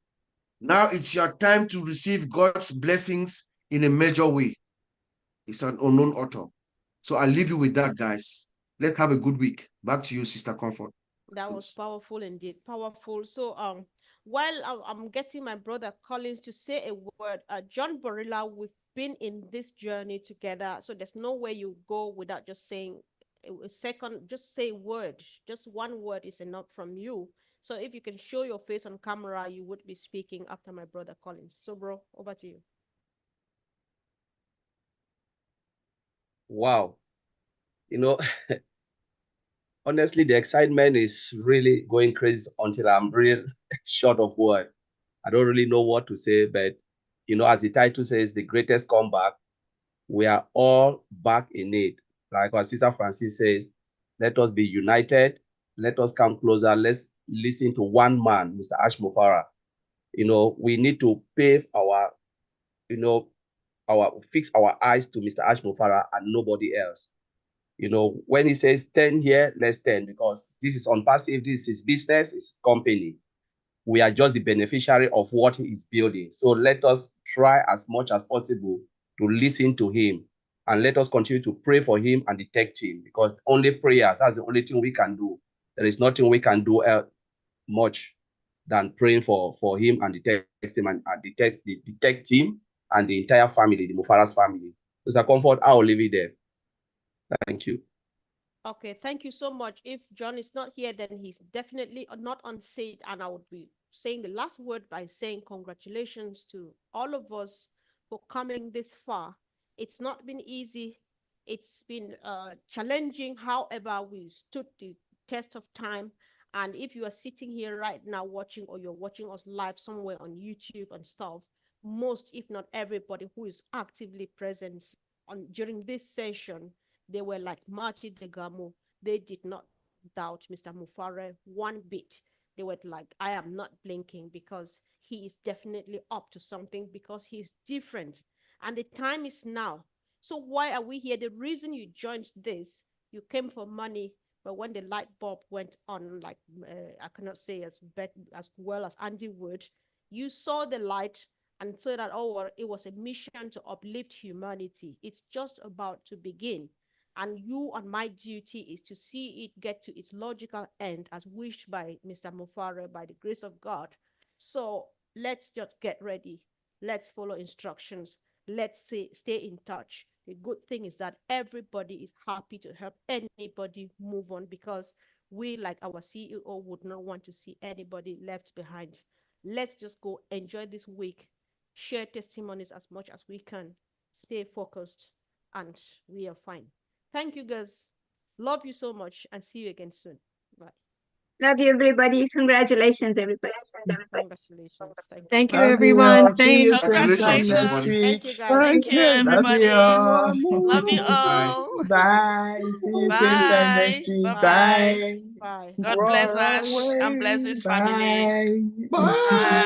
Now it's your time to receive God's blessings in a major way. It's an unknown author. So I'll leave you with that, guys. Let's have a good week. Back to you, Sister Comfort. That was powerful indeed. Powerful. So while I'm getting my brother Collins to say a word, John Borilla, we've been in this journey together. So there's no way you go without just saying a second, just say a word. Just one word is enough from you. So if you can show your face on camera, you would be speaking after my brother Collins. So, bro, over to you. Wow. You know, honestly, the excitement is really going crazy until I'm real short of word. I don't really know what to say, but you know, as the title says, the greatest comeback, we are all back in it. Like our sister Francis says, let us be united. Let us come closer. Let's listen to one man, Mr. Ash Mufara. You know, we need to pave our, fix our eyes to Mr. Ash Mufara and nobody else. You know, when he says 10 here, let's 10, because this is unpassive, this is business, it's company. We are just the beneficiary of what he is building. So let us try as much as possible to listen to him, and let us continue to pray for him and detect him, because only prayers, that's the only thing we can do. There is nothing we can do much than praying for him and detect him and detect him and the entire family, the Mufara's family. Mr. Comfort, I will leave it there. Thank you. Okay, thank you so much. If John is not here, then he's definitely not on stage, and I would be saying the last word by saying congratulations to all of us for coming this far. It's not been easy. It's been challenging. However, we stood the test of time. And if you are sitting here right now watching, or you're watching us live somewhere on YouTube and stuff, most, if not everybody who is actively present during this session, they were like Marty Degamo. They did not doubt Mr. Mufare one bit. They were like, I am not blinking, because he is definitely up to something, because he's different. And the time is now. So why are we here? The reason you joined this, you came for money, but when the light bulb went on, like I cannot say as well as Andy would, you saw the light and saw that, oh, well, it was a mission to uplift humanity. It's just about to begin. And you and my duty is to see it get to its logical end as wished by Mr. Mufare, by the grace of God. So let's just get ready. Let's follow instructions. Let's stay in touch. The good thing is that everybody is happy to help anybody move on, because we, like our CEO, would not want to see anybody left behind. Let's just go enjoy this week, share testimonies as much as we can, stay focused, and we are fine. Thank you, guys. Love you so much, and see you again soon. Bye. Love you, everybody. Congratulations, everybody. Congratulations. Thank you, Love you everyone. all. See you Thanks. same time Congratulations, next everybody. Thank week. you, guys. Thank you, Love you everybody. all. Love you Bye. all. Bye. See you same time Bye. next week. Bye-bye. Bye. Bye. God bless Roar Ash and away. bless his family. Bye. Bye. Bye.